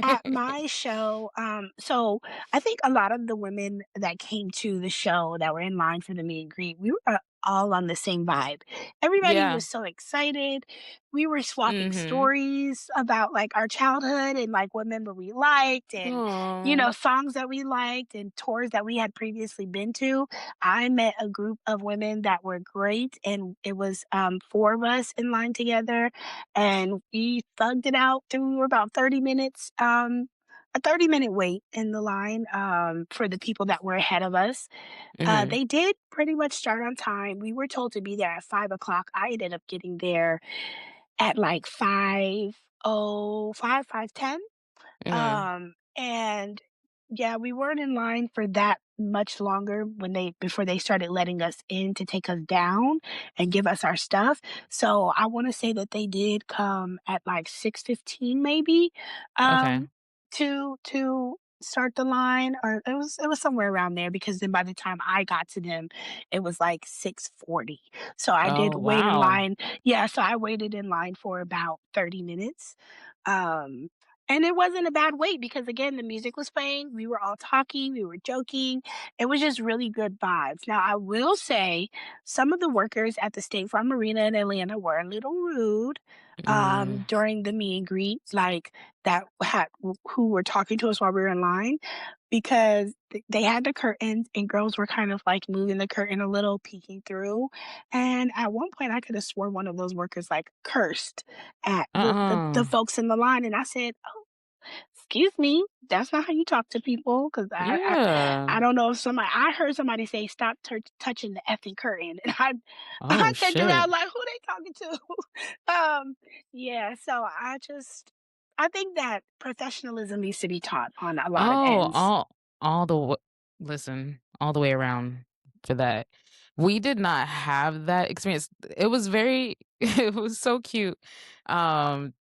at my show, so I think a lot of the women that came to the show that were in line for the meet and greet, we were all on the same vibe. Everybody Yeah. was so excited. We were swapping Mhm. stories about like our childhood and like what member we liked and, Aw. songs that we liked and tours that we had previously been to. I met a group of women that were great, and it was four of us in line together, and we thugged it out through about 30 minutes, a 30-minute wait in the line, for the people that were ahead of us. Mhm. They did pretty much start on time. We were told to be there at 5 o'clock. I ended up getting there at like 5:05, 5:10. Mhm. And yeah, we weren't in line for that much longer when they before they started letting us in to take us down and give us our stuff. So I want to say that they did come at like 6:15 maybe, Okay. um, to start the line, or it was somewhere around there because then by the time I got to them, it was like 6:40. So I did Oh, wait in wow. line. Yeah, so I waited in line for about 30 minutes. Um, and it wasn't a bad wait because again, the music was playing, we were all talking, we were joking. It was just really good vibes. Now, I will say some of the workers at the State Farm Arena in Atlanta were a little rude Mm. during the meet and greet, like that had who were talking to us while we were in line because they had the curtains and girls were kind of like moving the curtain a little, peeking through. And at one point, I could have sworn one of those workers like cursed at the Uh-uh. folks in the line, and I said, "Oh, excuse me, that's not how you talk to people." Because Yeah. I don't know if somebody I heard somebody say, "Stop touching the effing curtain," and I Oh, I turned shit. around like, "Who they talking to?" Yeah, so I think that professionalism needs to be taught on a lot of Oh, ends. all the w listen, all the way around for that. We did not have that experience. It was very it was so cute. Um,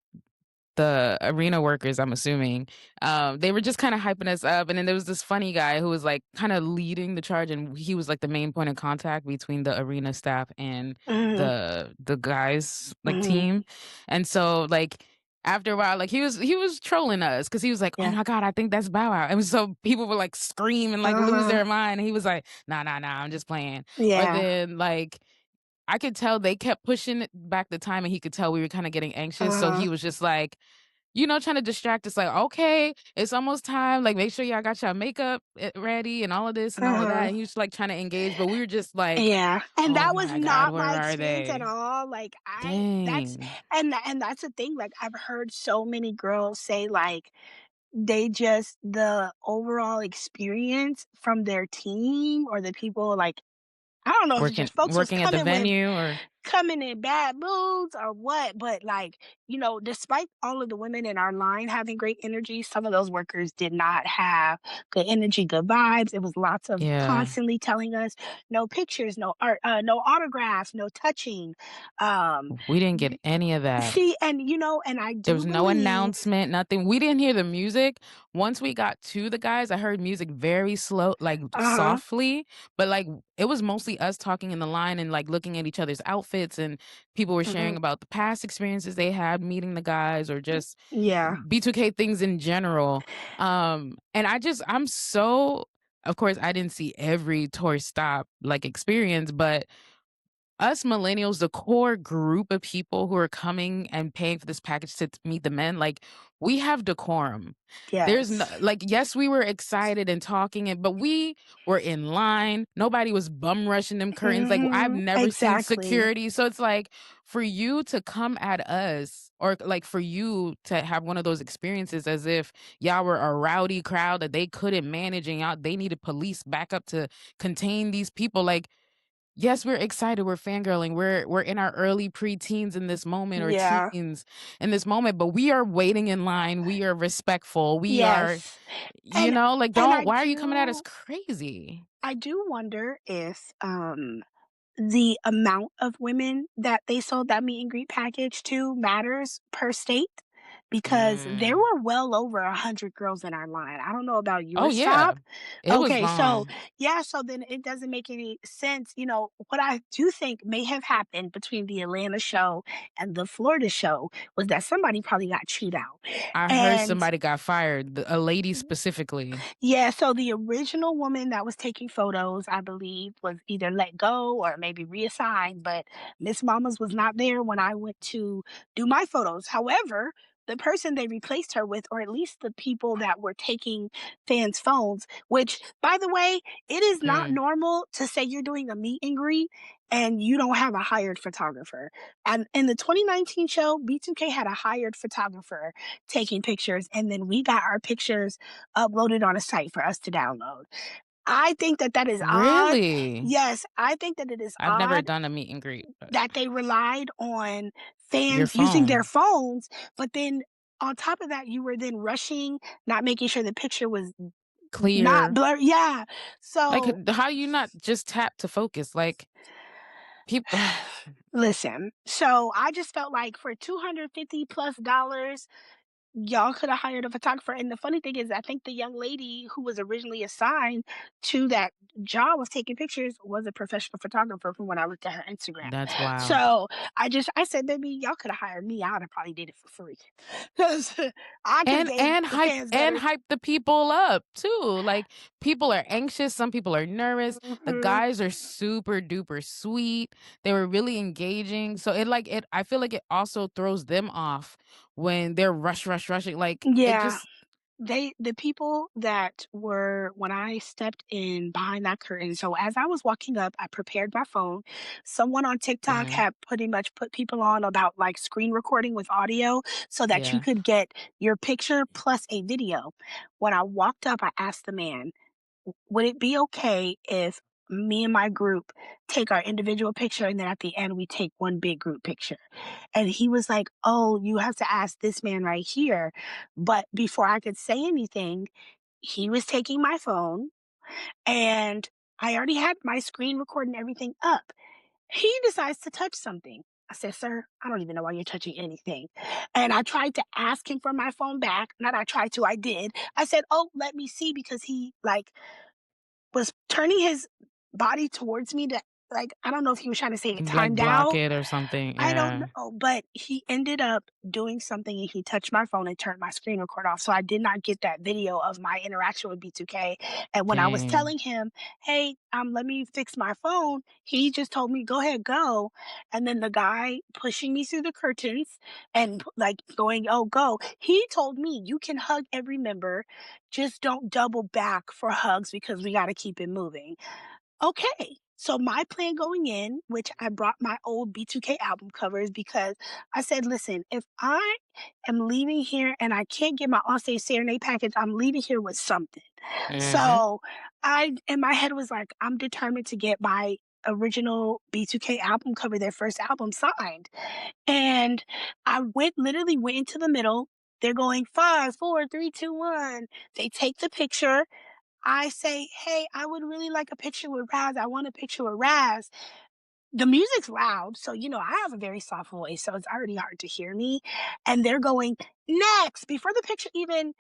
the arena workers, I'm assuming, they were just kinda hyping us up, and then there was this funny guy who was, like, kinda leading the charge, and he was, like, the main point of contact between the arena staff and Mhm, the guys, like, mhm, team, and so, like, after a while, like, he was trolling us because he was like, "Oh yeah, my god, I think that's Bow Wow," and so people would, like, scream and, like, lose uh-huh, their mind, and he was like, "Nah, nah, nah, I'm just playing," or yeah, then, like, I could tell they kept pushing it back the time, and he could tell we were kinda getting anxious, so uh-huh, he was just like, trying to distract us, like, "Okay, it's almost time, like, make sure y'all got y'all makeup, ready and all of this and all of that," uh-huh. and he was, like, trying to engage, but we were just like, Yeah, and "Oh that was my god, not where my are experience at they?" all, like, I that's Dang. and that's the thing, like, I've heard so many girls say, like, they just the overall experience from their team or the people, like, I don't know if it's Working just folks was working at the venue or coming in bad moods or what, but like, despite all of the women in our line having great energy, some of those workers did not have good energy, good vibes. It was lots of yeah, constantly telling us no pictures, no art, no autographs, no touching. Um, we didn't get y- any of that. See, and and I There do was no believe, announcement, nothing. We didn't hear the music. once we got to the guys, I heard music very slow, like, Uh-huh. softly, but, like, it was mostly us talking in the line and, like, looking at each other's outfits, and people were sharing Mhm. about the past experiences they had meeting the guys or just Yeah. B2K things in general. And I'm so of course, I didn't see every tourist stop, like, experience, but us millennials, the core group of people who are coming and paying for this package to meet the men, like, we have decorum. There's no Yes. like, yes, we were excited and talking but we were in line. Nobody was bum rushing them curtains. Like, I've Mhm. never seen Exactly. security. So it's like, for you to come at us or, like, for you to have one of those experiences as if y'all were a rowdy crowd that they couldn't manage and y'all they needed police backup to contain these people, like, yes, we're excited, we're fangirling, we're in our early preteens in this moment or Yeah. teens in this moment, but we are waiting in line, we are respectful, we are, Yes. you And know, like, and don't I why are you coming at us do crazy? I do wonder if, the amount of women that they sold that meet and greet package to matters per state, because there Mm. were well over 100 girls in our line. I don't know about Oh, your yeah. stop. It was Okay, so long. yeah, so then it doesn't make any sense. What I do think may have happened between the Atlanta show and the Florida show was that somebody probably got chewed out. I heard And somebody got fired, a lady specifically. yeah, so the original woman that was taking photos, I believe, was either let go or maybe reassigned, but Miss Mamas was not there when I went to do my photos. However, the person they replaced her with, or at least the people that were taking fans' phones, which, by the way, it is not Mm. normal to say you're doing a meet and greet and you don't have a hired photographer. And in the 2019 show, B2K had a hired photographer taking pictures, and then we got our pictures uploaded on a site for us to download. I think that that is odd. Really? Yes, I think that it is I've never odd done a meet and greet, but that they relied on your fans using their phone, phones, but then on top of that, you were then rushing, not making sure the picture was not clear. blurred. Yeah. Like, So how you not just tap to focus? Like, people listen, so I just felt like for $250 plus dollars, y'all could have hired a photographer. And the funny thing is, I think the young lady who was originally assigned to that job of taking pictures was a professional photographer from when I looked at her Instagram. that's wild. So I said, baby, y'all could have hired me. I would have probably did it for free because I could have And gave and the hype fans and better. hype the people up too. Like, people are anxious, some people are nervous. The Mhm. guys are super duper sweet. They were really engaging. So it I feel like it also throws them off when they're rushing. Like, it Yeah. just The people that were when I stepped in behind that curtain, so as I was walking up, I prepared my phone. Someone on TikTok mhm, had pretty much put people on about, like, screen recording with audio so that you yeah. could get your picture plus a video. When I walked up, I asked the man, would it be okay if me and my group take our individual picture and then at the end we take one big group picture? And he was like, "Oh, you have to ask this man right here." But before I could say anything, he was taking my phone and I already had my screen record and everything up. He decides to touch something. I said, "Sir, I don't even know why you're touching anything." And I tried to ask him for my phone back. Not I tried to, I did. I said, "Oh, let me see," because he, like, was turning his body towards me to, like, I don't know if he was trying to say Like, timed block out. it or something. I don't Yeah. know, but he ended up doing something and he touched my phone and turned my screen record off. So I did not get that video of my interaction with B2K. And when I was Dang. telling him, "Hey, let me fix my phone," he just told me, "Go ahead, go." And then the guy pushing me through the curtains and like going, "Oh, go." He told me, "You can hug every member, just don't double back for hugs because we got to keep it moving." Okay. So my plan going in, which I brought my old B2K album covers because I said, listen, if I am leaving here and I can't get my Allstate Serenade package, I'm leaving here with something. Mhm. So I, in my head was like, I'm determined to get my original B2K album cover, their first album signed. And I literally went into the middle. They're going five, four, three, two, one. They take the picture. I say, "Hey, I would really like a picture with Raz. I want a picture with Raz." The music's loud, so, I have a very soft voice, so it's already hard to hear me, and they're going, "Next!" Before the picture even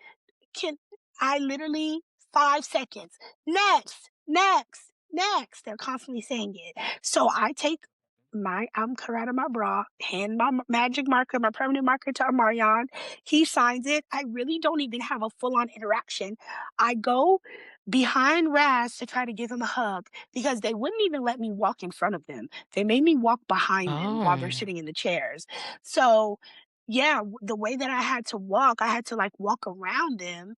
can I literally 5 seconds. Next, next, next. They're constantly saying it. So I take my cut out of my bra, hand my magic marker, my permanent marker to Amarion. He signs it. I really don't even have a full on interaction. I go behind Raz to try to give him a hug because they wouldn't even let me walk in front of them. They made me walk behind them while they're Oh. sitting in the chairs. So, yeah, the way that I had to walk, I had to like walk around them,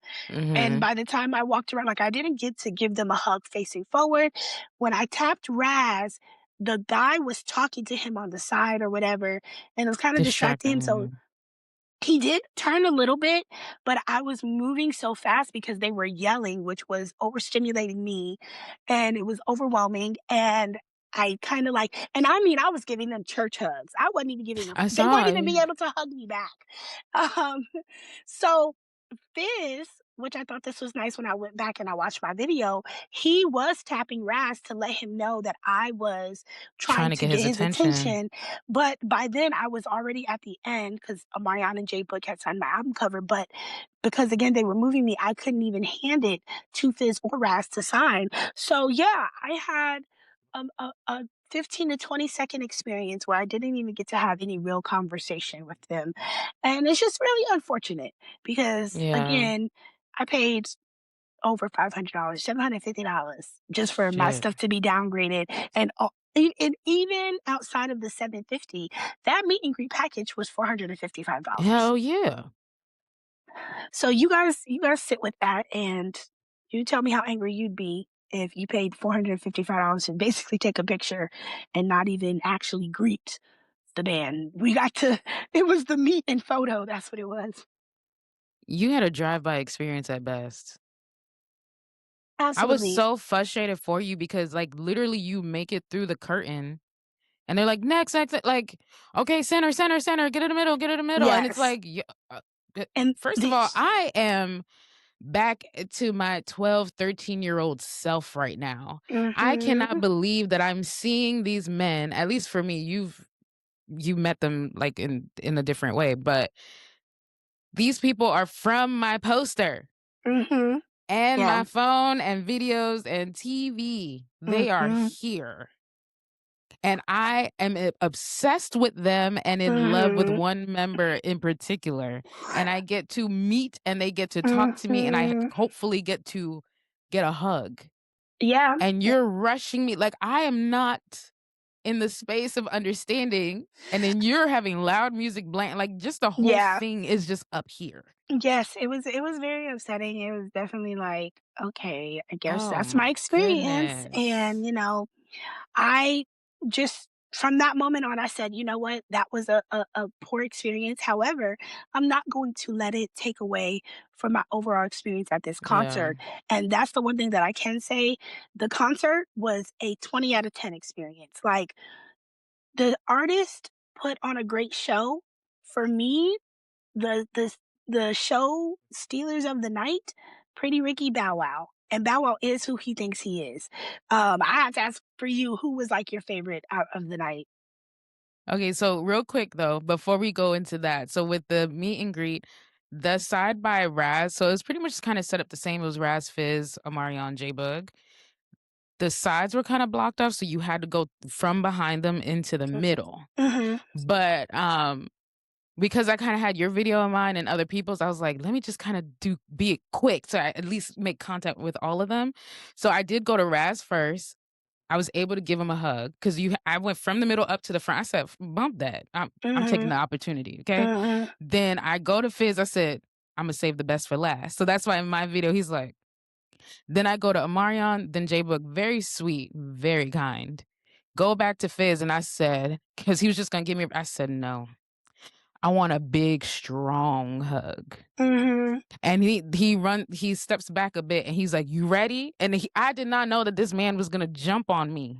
and Mhm. by the time I walked around, like, I didn't get to give them a hug facing forward. When I tapped Raz, the guy was talking to him on the side or whatever, and it was kinda distracting him, Distracting so him. he did turn a little bit, but I was moving so fast because they were yelling, which was overstimulating me, and it was overwhelming, and I kinda, like, and I mean, I was giving them church hugs. I wasn't even giving them I they saw weren't even it. being able to hug me back. Um, so Fizz, which I thought this was nice when I went back and I watched my video, he was tapping Raz to let him know that I was Trying trying to to get get his his attention. attention. But by then I was already at the end because Mariana and J Book had signed my album cover. But because again they were moving me, I couldn't even hand it to Fizz or Raz to sign. So yeah, I had a 15 to 20-second experience where I didn't even get to have any real conversation with them. And it's just really unfortunate because Yeah. again, I paid over $500, $750 just for my Shit. stuff to be downgraded, and and even outside of the 750, that meet and greet package was $455. Hell yeah. So you guys sit with that, and you tell me how angry you'd be if you paid $455 to basically take a picture and not even actually greet the band. We got to it was the meet and photo, that's what it was. You had a drive-by experience at best. I was Absolutely. so frustrated for you because, like, literally you make it through the curtain and they're like, "Next, next," like, "Okay, center, center, center, get in the middle, get in the middle," and it's Yes. like, uh, And first of the all, I am back to my 12, 13-year-old self right now. I cannot Mhm. believe that I'm seeing these men, at least for me, you met them, like, in a different way, but these people are from my poster Mhm. and Yeah. my phone and videos and TV. They are Mhm. here, and I am obsessed with them and in love with Mhm. one member in particular, and I get to meet and they get to talk to me, and I Mhm. hopefully get to get a hug, Yeah. and you're rushing me like, I am not in the space of understanding, and then you're having loud music blank like, just the whole Yeah. thing is just up here. Yes, it was very upsetting. It was definitely like, okay, I guess Oh that's my my experience. goodness. And, I just from that moment on, I said, you know what, that was a poor experience. However, I'm not going to let it take away from my overall experience at this Yeah. concert. And that's the one thing that I can say. The concert was a 20 out of 10 experience. Like the artist put on a great show. For me, the show stealers of the night, Pretty Ricky, Bow Wow, and Bow Wow is who he thinks he is. I have to ask for you, who was, like, your favorite out of the night? Okay, so real quick though, before we go into that, so with the meet and greet, the side by Raz, so it's pretty much kind of set up the same. It was Raz, Fizz, Omarion, J Bug. The sides were kind of blocked off, so you had to go from behind them into the middle. Mhm, But because I kind of had your video in mind and other people's, I was like, let me just kind of be it quick so I at least make contact with all of them. So I did go to Raz first. I was able to give him a hug because I went from the middle up to the front. I said, "Bump that. I'm taking mhm, the opportunity." Okay. mhm, Then I go to Fizz. I said, "I'm gonna save the best for last." So that's why in my video he's like. Then I go to Amarion. Then J Book, very sweet, very kind. Go back to Fizz, and I said, because he was just gonna give me. I said, "No, I want a big, strong hug." mhm. And he steps back a bit and he's like, "You ready?" And I did not know that this man was gonna jump on me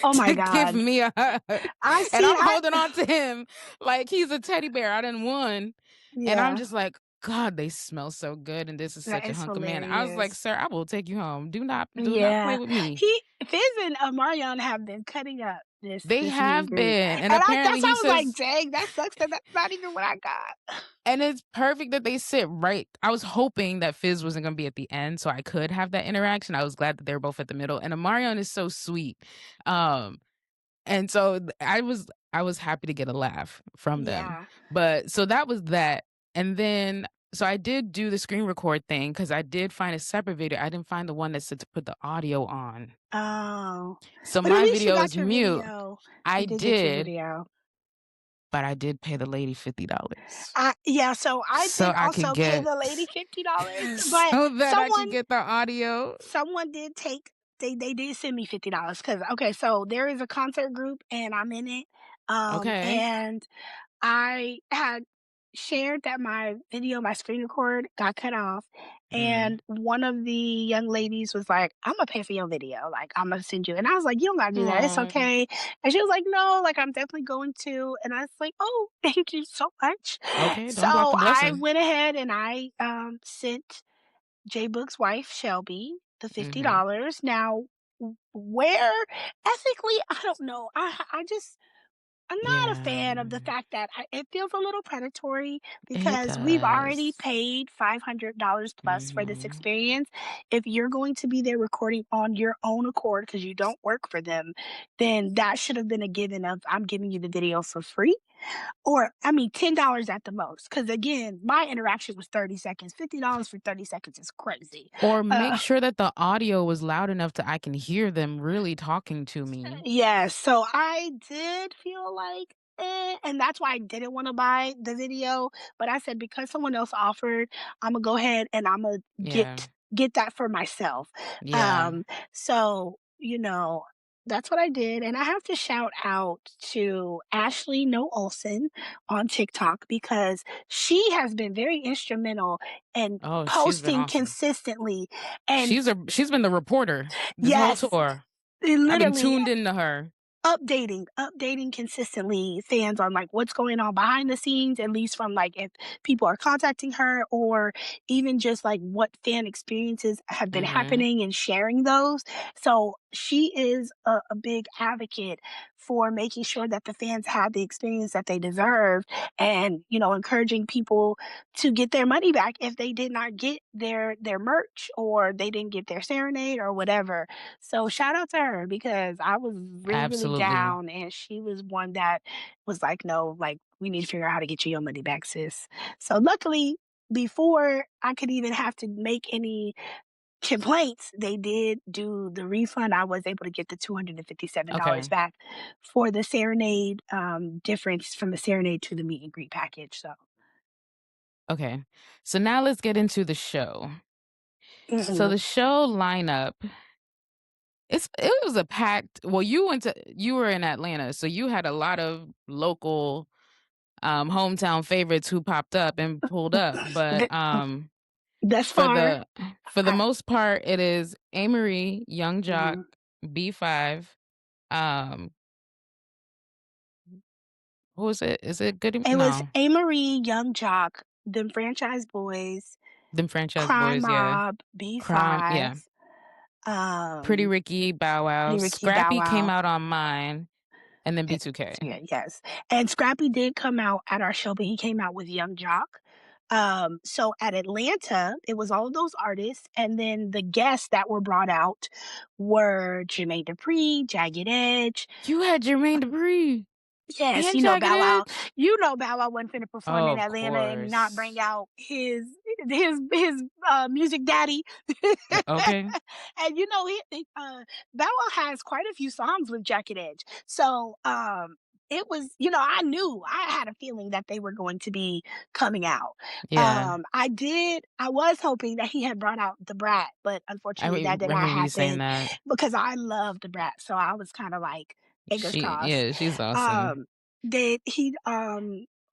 Oh my to give god. me a hug. I And see, I'm holding on to him like he's a teddy bear. I didn't won. And I'm yeah, just like, God, they smell so good, and this is that such a is hunk of man. I was like, hilarious. "Sir, I will take you home. Do not play Yeah. with me." He Fizz and Omarion have been cutting up They this meet and have greet, been, and and apparently that's why he I was like, says "Dang, that sucks," 'cause that's not even what I got. And it's perfect that they sit right. I was hoping that Fizz wasn't gonna be at the end, so I could have that interaction. I was glad that they were both at the middle, and Omarion is so sweet. Um, and so I was happy to get a laugh from them. Yeah. But so that was that, and then so I did do the screen record thing because I did find a separate video. I didn't find the one that said to put the audio on. Oh. So But at my least you video got is your mute. video. I You did get your did, video. but I did pay the lady $50 Yeah, so I so did I could also pay get the lady $50, but so that I could someone get the audio. someone did take they did send me $50 because okay, so there is a concert group and I'm in it, Okay. and I had shared that my screen record got cut off, Mhm. and one of the young ladies was like, "Imma pay for your video, like, Imma send you," and I was like, "You don't gotta do that, it's Aw. okay," and she was like, "No, like, I'm definitely going to," and I was like, "Oh, thank you so much." Okay, don't block So, the I blessing. went ahead and I, sent J Book's wife, Shelby, the Mhm. $50. Now, where ethically, I don't know. I'm not a Yeah. fan of the fact that it feels a little predatory It because we've already does. paid $500 plus for this Mhm. experience. If you're going to be there recording on your own accord because you don't work for them, then that should have been a given of I'm giving you the video for free. Or, I mean, $10 at the most. Because again, my interaction was 30 seconds. $50 for 30 seconds is crazy. Or make Uh, sure that the audio was loud enough that I can hear them really talking to me. Yes, so I did feel like, and that's why I didn't wanna buy the video, but I said because someone else offered, Imma go ahead and Imma Yeah. get that for myself. Yeah. Um, so, that's what I did, and I have to shout out to Ashley No Olson on TikTok because she has been very instrumental in Oh, she's been posting awesome. consistently, and She's been the reporter this whole yes, tour. I've been literally tuned into her. updating consistently fans on, like, what's going on behind the scenes, at least from, like, if people are contacting her or even just, like, what fan experiences have been Mhm. happening and sharing those. So, she is a big advocate for making sure that the fans have the experience that they deserve and, encouraging people to get their money back if they did not get their merch or they didn't get their serenade or whatever. So shout out to her because I was really, really Absolutely. down and she was one that was like, no, like we need to figure out how to get you your money back, sis. So luckily, before I could even have to make any complaints, they did do the refund. I was able to get the $257 Okay. back for the serenade difference from the serenade to the meet and greet package. So Okay. So now let's get into the show. So mhm. the show lineup, it was a packed well, you were in Atlanta, so you had a lot of local, hometown favorites who popped up and pulled up, but, Th- thus for far, the I, most part, it is Amerie, Young Jock, mhm. B5, um, who is it? Is it Goody It was no, Amerie, Young Jock, Them Franchise Boys, them Franchise Crime Boys, yeah. Mob, Yeah. B5, Pretty um, Ricky, Bow Wow, Pretty Ricky Bow Scrappy came Wow. out on mine, and then Eh, B2K. yeah, yes, and Scrappy did come out at our show, but he came out with Young Jock. So at Atlanta, it was all of those artists, and then the guests that were brought out were Jermaine Dupri, Jagged Edge. You had Jermaine Dupri Yes, and Jagged Edge? Bow Wow wasn't finna perform Oh, in of Atlanta and not bring course. out music daddy. Okay. And, Bow Wow has quite a few songs with Jagged Edge. So, it was I knew I had a feeling that they were going to be coming out. Yeah. I was hoping that he had brought out The Brat, but unfortunately that did I not remember you saying happen that. because I love The Brat, so I was kinda like, fingers crossed. She's awesome. Um, he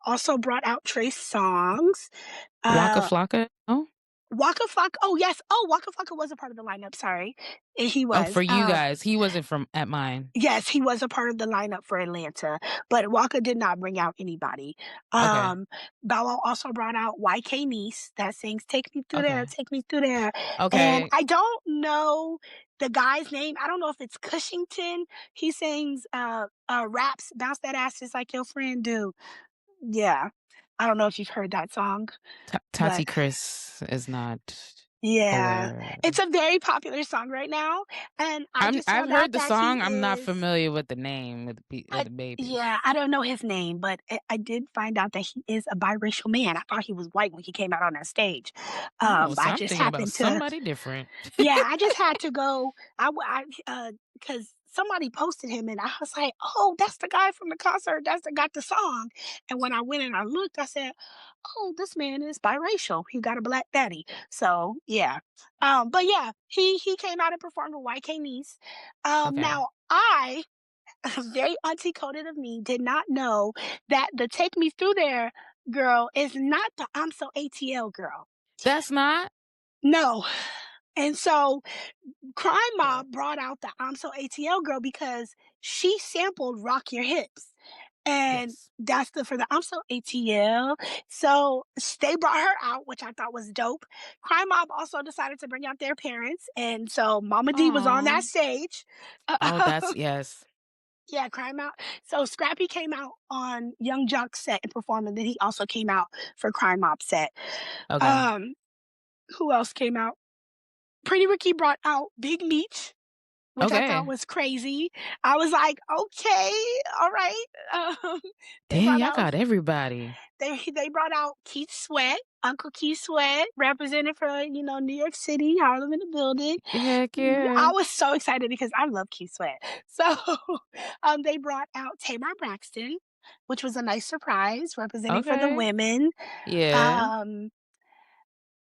also brought out Trey Songz. Waka Uh, Flocka? Oh? Waka Flocka, oh, yes. Oh, Waka Flocka was a part of the lineup, sorry. He Oh, was. for you guys. He wasn't from at mine. Yes, he was a part of the lineup for Atlanta, but Waka did not bring out anybody. Okay. Bow Wow also brought out YK Nice that sings "Take Me Through There, Okay. Take Me Through There," and Okay. I don't know the guy's name. I don't know if it's Cushington. He sings raps, "Bounce That Ass Just Like Your Friend Do." Yeah. I don't know if you've heard that song, Tati but Chris is not yeah, it's aware. a very popular song right now, and I just I've found out heard the that he song, I'm not is familiar with the name with I the baby. yeah, I don't know his name, but I did find out that he is a biracial man. I thought he was white when he came out on that stage. Oh, so I I'm just thinking about happened to somebody different. yeah, I just had to go. Because somebody posted him, and I was like, "Oh, that's the guy from the concert. That's the got the song." And when I went and I looked, I said, "Oh, this man is biracial. He got a black daddy." So yeah, but yeah, he came out and performed with YK Niece. Okay. Now I very auntie coded of me did not know that the "Take Me Through There" girl is not the "I'm So ATL" girl. That's not? No. And so Crime Okay. Mob brought out the I'm So ATL girl because she sampled Rock Your Hips. And Yes. that's for the I'm So ATL. So they brought her out, which I thought was dope. Crime Mob also decided to bring out their parents. And so Mama D was on Aw. that stage. Oh, that's yes. Yeah, Crime Out. So Scrappy came out on Young Jock's set and performed, and then he also came out for Crime Mob set. Okay. Um, who else came out? Pretty Ricky brought out Big Meech, which I thought Okay. was crazy. I was like, "Okay, all right." Um, they Dang, brought y'all out got everybody. they brought out Keith Sweat, Uncle Keith Sweat, represented for, New York City, Harlem in the building. Heck I yeah. was so excited because I love Keith Sweat. So, they brought out Tamar Braxton, which was a nice surprise, representing for the Okay. women. Yeah. Um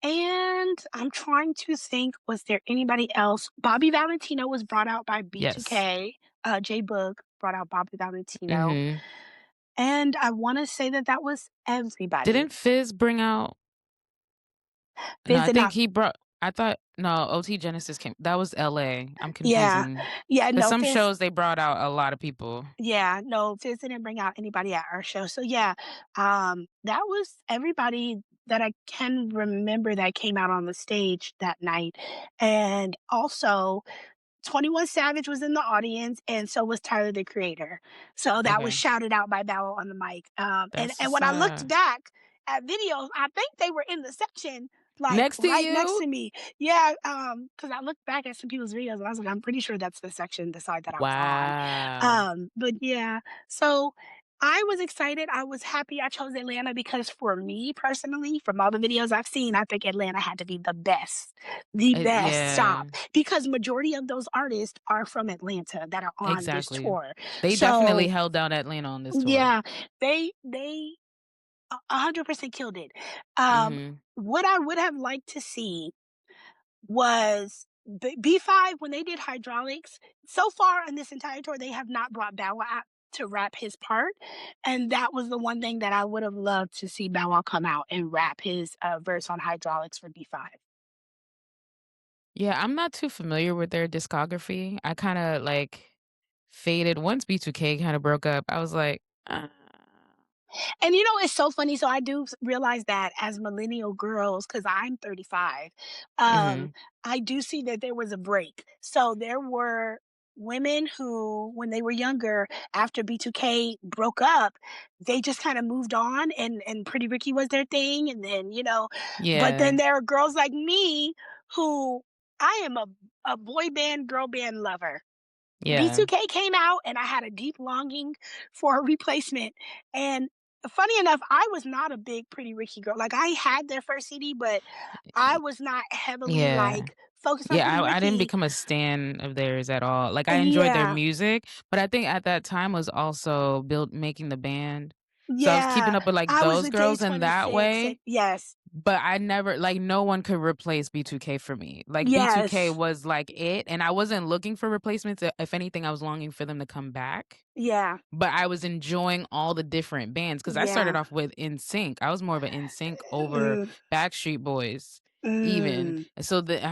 And I'm trying to think, was there anybody else? Bobby Valentino was brought out by Yes. B2K. J Book brought out Bobby Valentino. Mhm. And I want to say that that was everybody. Didn't Fizz bring out no, Fizz I did think not. he brought I thought no, OT Genesis came that was LA. I'm Yeah. confusing. Yeah. 'Cause No, some Fizz. shows they brought out a lot of people. Yeah. No, Fizz didn't bring out anybody at our show. So, yeah, that was everybody that I can remember that came out on the stage that night. And also, 21 Savage was in the audience, and so was Tyler, the Creator. So that was Okay. shouted out by Bow on the mic. That's And what's when I looked up. back at videos, I think they were in the section, like, Next to right next you? to me. Yeah, because I looked back at some people's videos, and I was like, "I'm pretty sure that's the section, the side that I was on." Wow. But yeah, so I was excited. I was happy I chose Atlanta because for me personally, from all the videos I've seen, I think Atlanta had to be the best Yeah, stop because majority of those artists are from Atlanta that are on this exactly. tour. They definitely So, held down Atlanta on this tour. yeah, they 100% killed it. Mhm. What I would have liked to see was B5 when they did Hydraulics. So far on this entire tour, they have not brought Bow Wow out to rap his part, and that was the one thing that I would have loved to see Bow Wow come out and rap his, verse on Hydraulics for B5. Yeah, I'm not too familiar with their discography. I kinda, like, faded once B2K kinda broke up, I was like, And it's so funny. So I do realize that as millennial girls, because I'm 35, Mhm. I do see that there was a break. So there were women who, when they were younger, after B2K broke up, they just kind of moved on, and Pretty Ricky was their thing. And then, but Yeah, then there are girls like me who I am a boy band, girl band lover. yeah. B2K came out and I had a deep longing for a replacement. And funny enough, I was not a big Pretty Ricky girl. Like I had their first CD, but I Y was not heavily yeah. like focused on Yeah, Pretty I didn't Ricky. become a stan of theirs at all. Like, I enjoyed their Yeah. music, but I think at that time was also build making the band. So I was keeping Yeah. up with, like, I was those the girls in that J26 and way, yes. but I never like, no one could replace B2K for me. Like, B2K Yes. was, like, it, and I wasn't looking for replacements, if anything, I was longing for them to come back, Yeah. but I was enjoying all the different bands because I started Yeah. off with NSYNC. I was more of an NSYNC over Mm, Backstreet Boys even, mm. and so the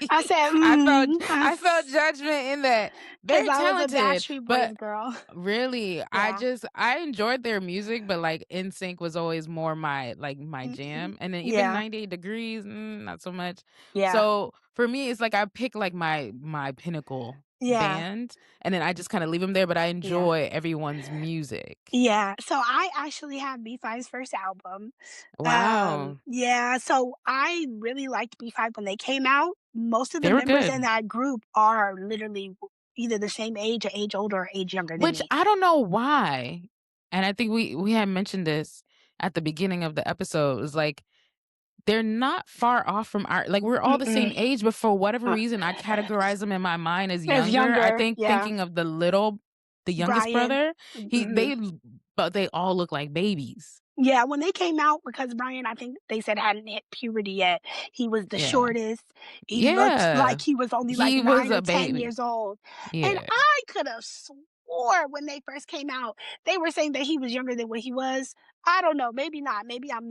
I said, I felt judgment in that. because They're I was a talented, Backstreet Boys but girl. really, Yeah. I enjoyed their music, but, like, NSYNC was always more my Mhm. jam, and then even Yeah. 98 Degrees, not so much. Yeah. So, for me, it's like I pick, like, my pinnacle. Yeah, band, and then I just kinda leave them there, but I yeah. enjoy everyone's music. Yeah, so I actually have B5's first album. Wow. Yeah, so I really liked B5 when they came out. Most of the They were members in good. that group are literally either the same age or age older or age younger than Which me. I don't know why, and I think we had mentioned this at the beginning of the episode. It was like, they're not far off from our like, we're all the same Mm-mm. age, but for whatever Uh, reason, I categorize them in my mind as as younger. I younger, think yeah. thinking of the youngest Brian. brother, he Mhm. they but they all look like babies. Yeah, when they came out, because Brian, I think they said hadn't hit puberty yet. He was the Yeah. shortest. He looked like Yeah. he was only like He was 9 or a 10 baby. years old. And Yeah. I could have swore when they first came out, they were saying that he was younger than what he was. I don't know, maybe not. Maybe I'm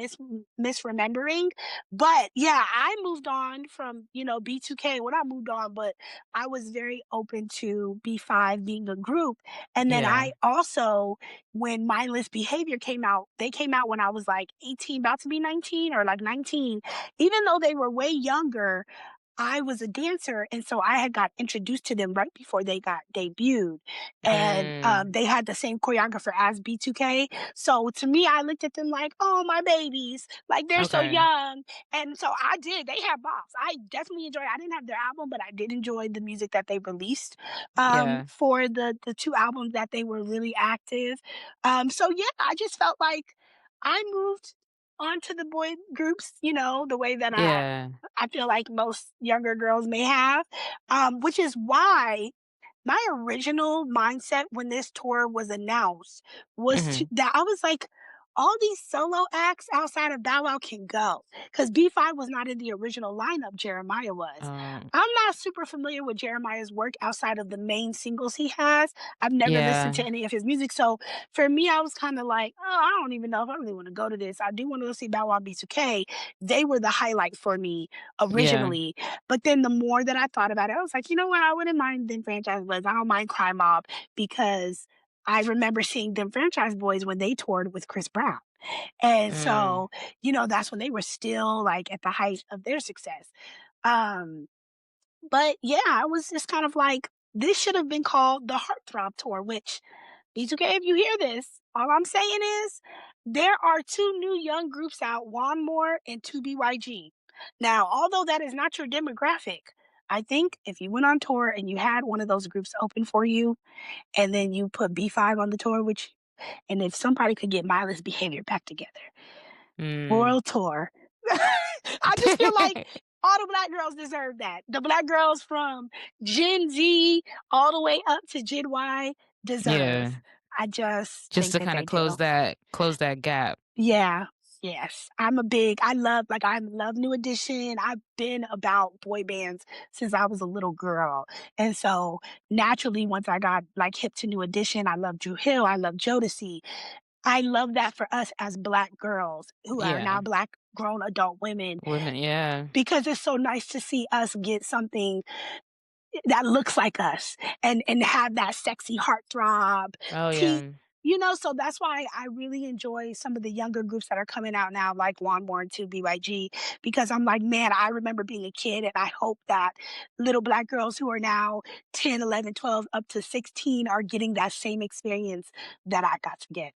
misremembering. But yeah, I moved on from, B2K when I moved on, but I was very open to B5 being a group. And then Yeah. I also, when mindless behavior came out, they came out when I was like 18, about to be 19 or like 19. Even though they were way younger, I was a dancer, and so I had got introduced to them right before they got debuted, and, Mm. they had the same choreographer as B2K, so to me, I looked at them like, "Oh, my babies, like, they're so Okay. young," and so I did, they had bops. I definitely enjoyed I didn't have their album, but I did enjoy the music that they released, Yeah. for the 2 albums that they were really active, so yeah, I just felt like I moved on to the boy groups, the way that Yeah. I feel like most younger girls may have, which is why my original mindset when this tour was announced was Mhm. that I was like, all these solo acts outside of Bow Wow can go because B5 was not in the original lineup. Jeremiah was. Um, I'm not super familiar with Jeremiah's work outside of the main singles he has. I've never listened to yeah. any of his music. So for me, I was kind of like, oh, I don't even know if I really want to go to this. I do want to go see Bow Wow B2K. They were the highlight for me Yeah. originally. But then the more that I thought about it, I was like, you know what? I wouldn't mind them franchise boys. I don't mind Crime Mob because I remember seeing them franchise boys when they toured with Chris Brown. And Mm. so, that's when they were still like at the height of their success. Um, but yeah, I was just kind of like, this should have been called the Heartthrob Tour, which it's okay if you hear this. All I'm saying is there are two new young groups out, Juan Moore and 2BYG. Now, although that is not your demographic, I think if you went on tour and you had one of those groups open for you, and then you put B5 on the tour, and if somebody could get Mindless Behavior back together, Mm. world tour. I just feel like all the black girls deserve that. The black girls from Gen Z all the way up to Gen Y deserve. Yeah. I just Just think to that kinda they do. close that gap. Yeah. Yes. I love New Edition. I've been about boy bands since I was a little girl. And so naturally, once I got like hip to New Edition, I love Drew Hill. I love Jodeci. I love that for us as black girls who are now Yeah. black grown adult women Women, yeah. because it's so nice to see us get something that looks like us and have that sexy heartthrob Oh, T yeah. so that's why I really enjoy some of the younger groups that are coming out now, like One More and 2 BYG, because I'm like, man, I remember being a kid and I hope that little black girls who are now 10, 11, 12, up to 16 are getting that same experience that I got to get.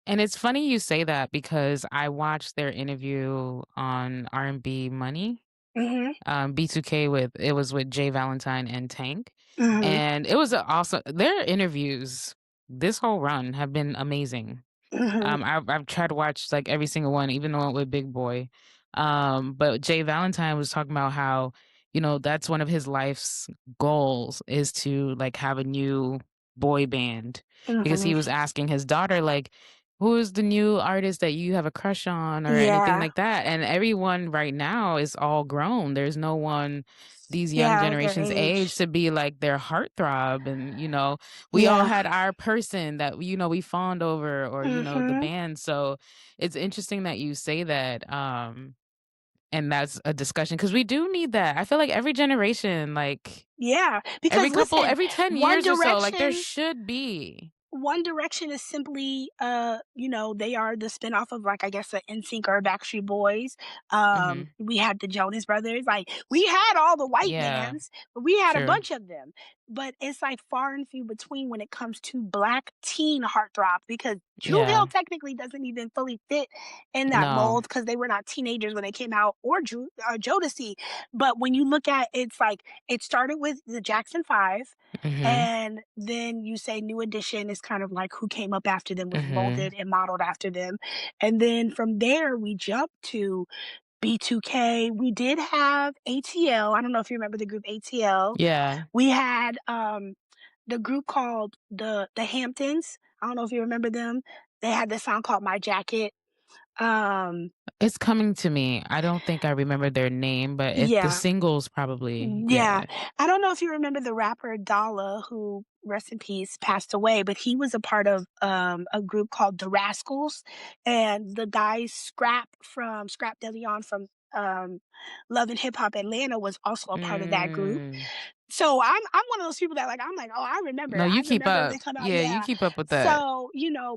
And it's funny you say that because I watched their interview on R&B Money, Mhm. B2K with Jay Valentine and Tank, Mhm. and it was a awesome their interviews this whole run have been amazing. Mhm. I've tried to watch, like, every single one, even the one with Big Boy. But Jay Valentine was talking about how, that's one of his life's goals is to, like, have a new boy band because he Mhm. was asking his daughter, like, "Who is the new artist that you have a crush on?" or anything Yeah. like that, and everyone right now is all grown. There's no one these young Yeah, their generations age age. to be, like, their heartthrob, and, we all Yeah. had our person that, we fawned over or, the Mhm. band. So it's interesting that you say that. And that's a discussion because we do need that. I feel like every generation, like Yeah, because listen, every 10 One years or so, like there Direction should be. One Direction is simply, they are the spinoff of, like, I guess, the NSYNC or Backstreet Boys. Hmm. We had the Jonas Brothers. Like, we had all the white Yeah, bands, but we had a true. bunch of them. but it's like far and few between when it comes to Black teen heartthrobs because True Hill Yeah. technically doesn't even fully fit in that No. mold because they were not teenagers when they came out, or Jodeci. But when you look at it's like it started with the Jackson 5, Mhm. and then you say New Edition is kind of like who came up after them, was Mhm. molded and modeled after them. And then from there, we jumped to B2K. We did have ATL. I don't know if you remember the group ATL. Yeah. We had the group called the Hamptons. I don't know if you remember them. They had this song called My Jacket. Um, It's coming to me. I don't think I remember their name, but if the yeah, singles probably, yeah. yeah. I don't know if you remember the rapper Dalla, who rest in peace passed away, but he was a part of a group called the Rascals, and the guy Scrap De Leon from Love and Hip Hop Atlanta was also a part of that group. Mm. So I'm one of those people that like I'm like, "Oh, I remember. No, I you keep remember they up. come out." Yeah, you Yeah. keep up with that. So,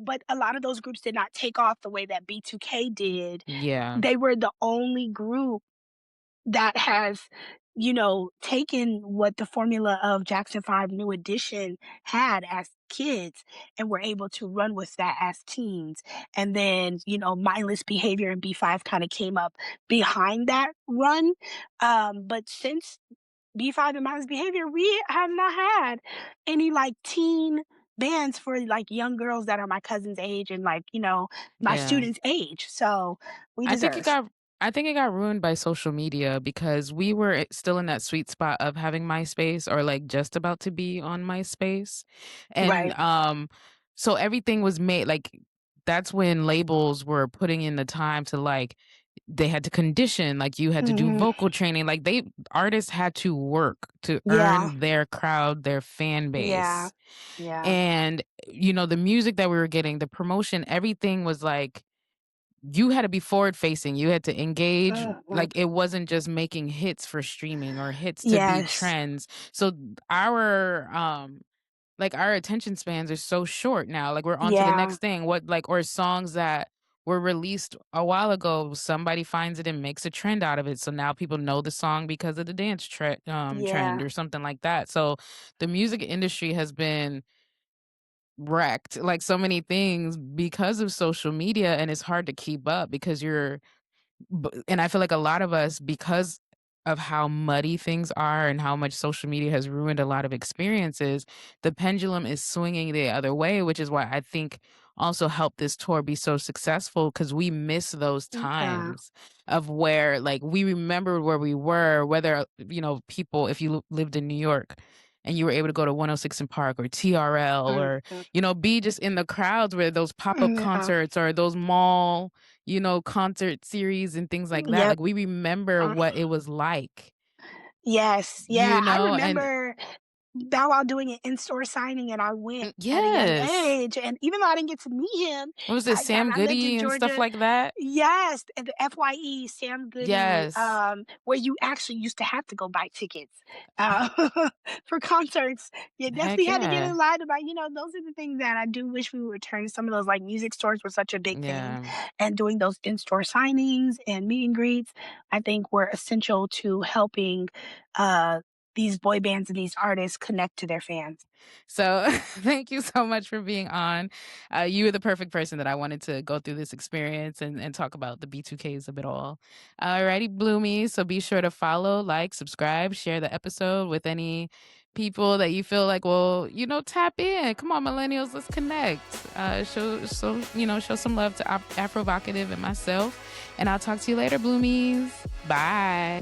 but a lot of those groups did not take off the way that B2K did. Yeah. They were the only group that has, taken what the formula of Jackson 5 New Edition had as kids and were able to run with that as teens. And then, mindless behavior and B5 kind of came up behind that run. But since B5 and mindless behavior, we have not had any like teen bands for like young girls that are my cousin's age and like, my Yeah. students' age. So we I think it deserve. got I think it got ruined by social media because we were still in that sweet spot of having MySpace or like just about to be on MySpace. And Right. so everything was made like that's when labels were putting in the time to like they had to condition, like you had to do Mhm. vocal training, like they artists had to work to Yeah. earn their crowd, their fan Yeah. base. Yeah. And the music that we were getting, the promotion, everything was like you had to be forward facing. You had to engage. Mhm. Like it wasn't just making hits for streaming or hits to be Yes. trends. So our like our attention spans are so short now. Like we're on to the Yeah. next thing. What like or songs that were released a while ago, somebody finds it and makes a trend out of it. So now people know the song because of the dance trend Yeah. or something like that. So the music industry has been wrecked like so many things because of social media and it's hard to keep up because and I feel like a lot of us, because of how muddy things are and how much social media has ruined a lot of experiences, the pendulum is swinging the other way, which is why I think also helped this tour be so successful because we miss those Yeah. times of where like we remembered where we were, whether, people, if you lived in New York and you were able to go to 106 in Park or TRL or, Mhm. be just in the crowds where those pop-up Yeah. concerts or those mall concert series and things like that. Yep. Like we remember Uh, what it was like, yes. Yeah. I and remember Bow Wow doing an in-store signing, and I went at a young yes. age, and even though I didn't get to meet him, What was it, Sam I lived in Goody and stuff Georgia. like that? Yes, and the FYE, Sam Goody, Yes. where you actually used to have to go buy tickets, uh, for concerts. You definitely Heck had to get yeah. in line to buy, those are the things that I do wish we would return. Some of those, like, music stores were such a big thing, Yeah. and doing those in-store signings and meet and greets, I think were essential to helping, uh, these boy bands and these artists connect to their fans. So thank you so much for being on. You were the perfect person that I wanted to go through this experience and talk about the B2Ks of it all. Alrighty, Bloomies. So be sure to follow, like, subscribe, share the episode with any people that you feel like, well, tap in. Come on, millennials, let's connect. Show some love to Afrovocative and myself. And I'll talk to you later, Bloomies. Bye.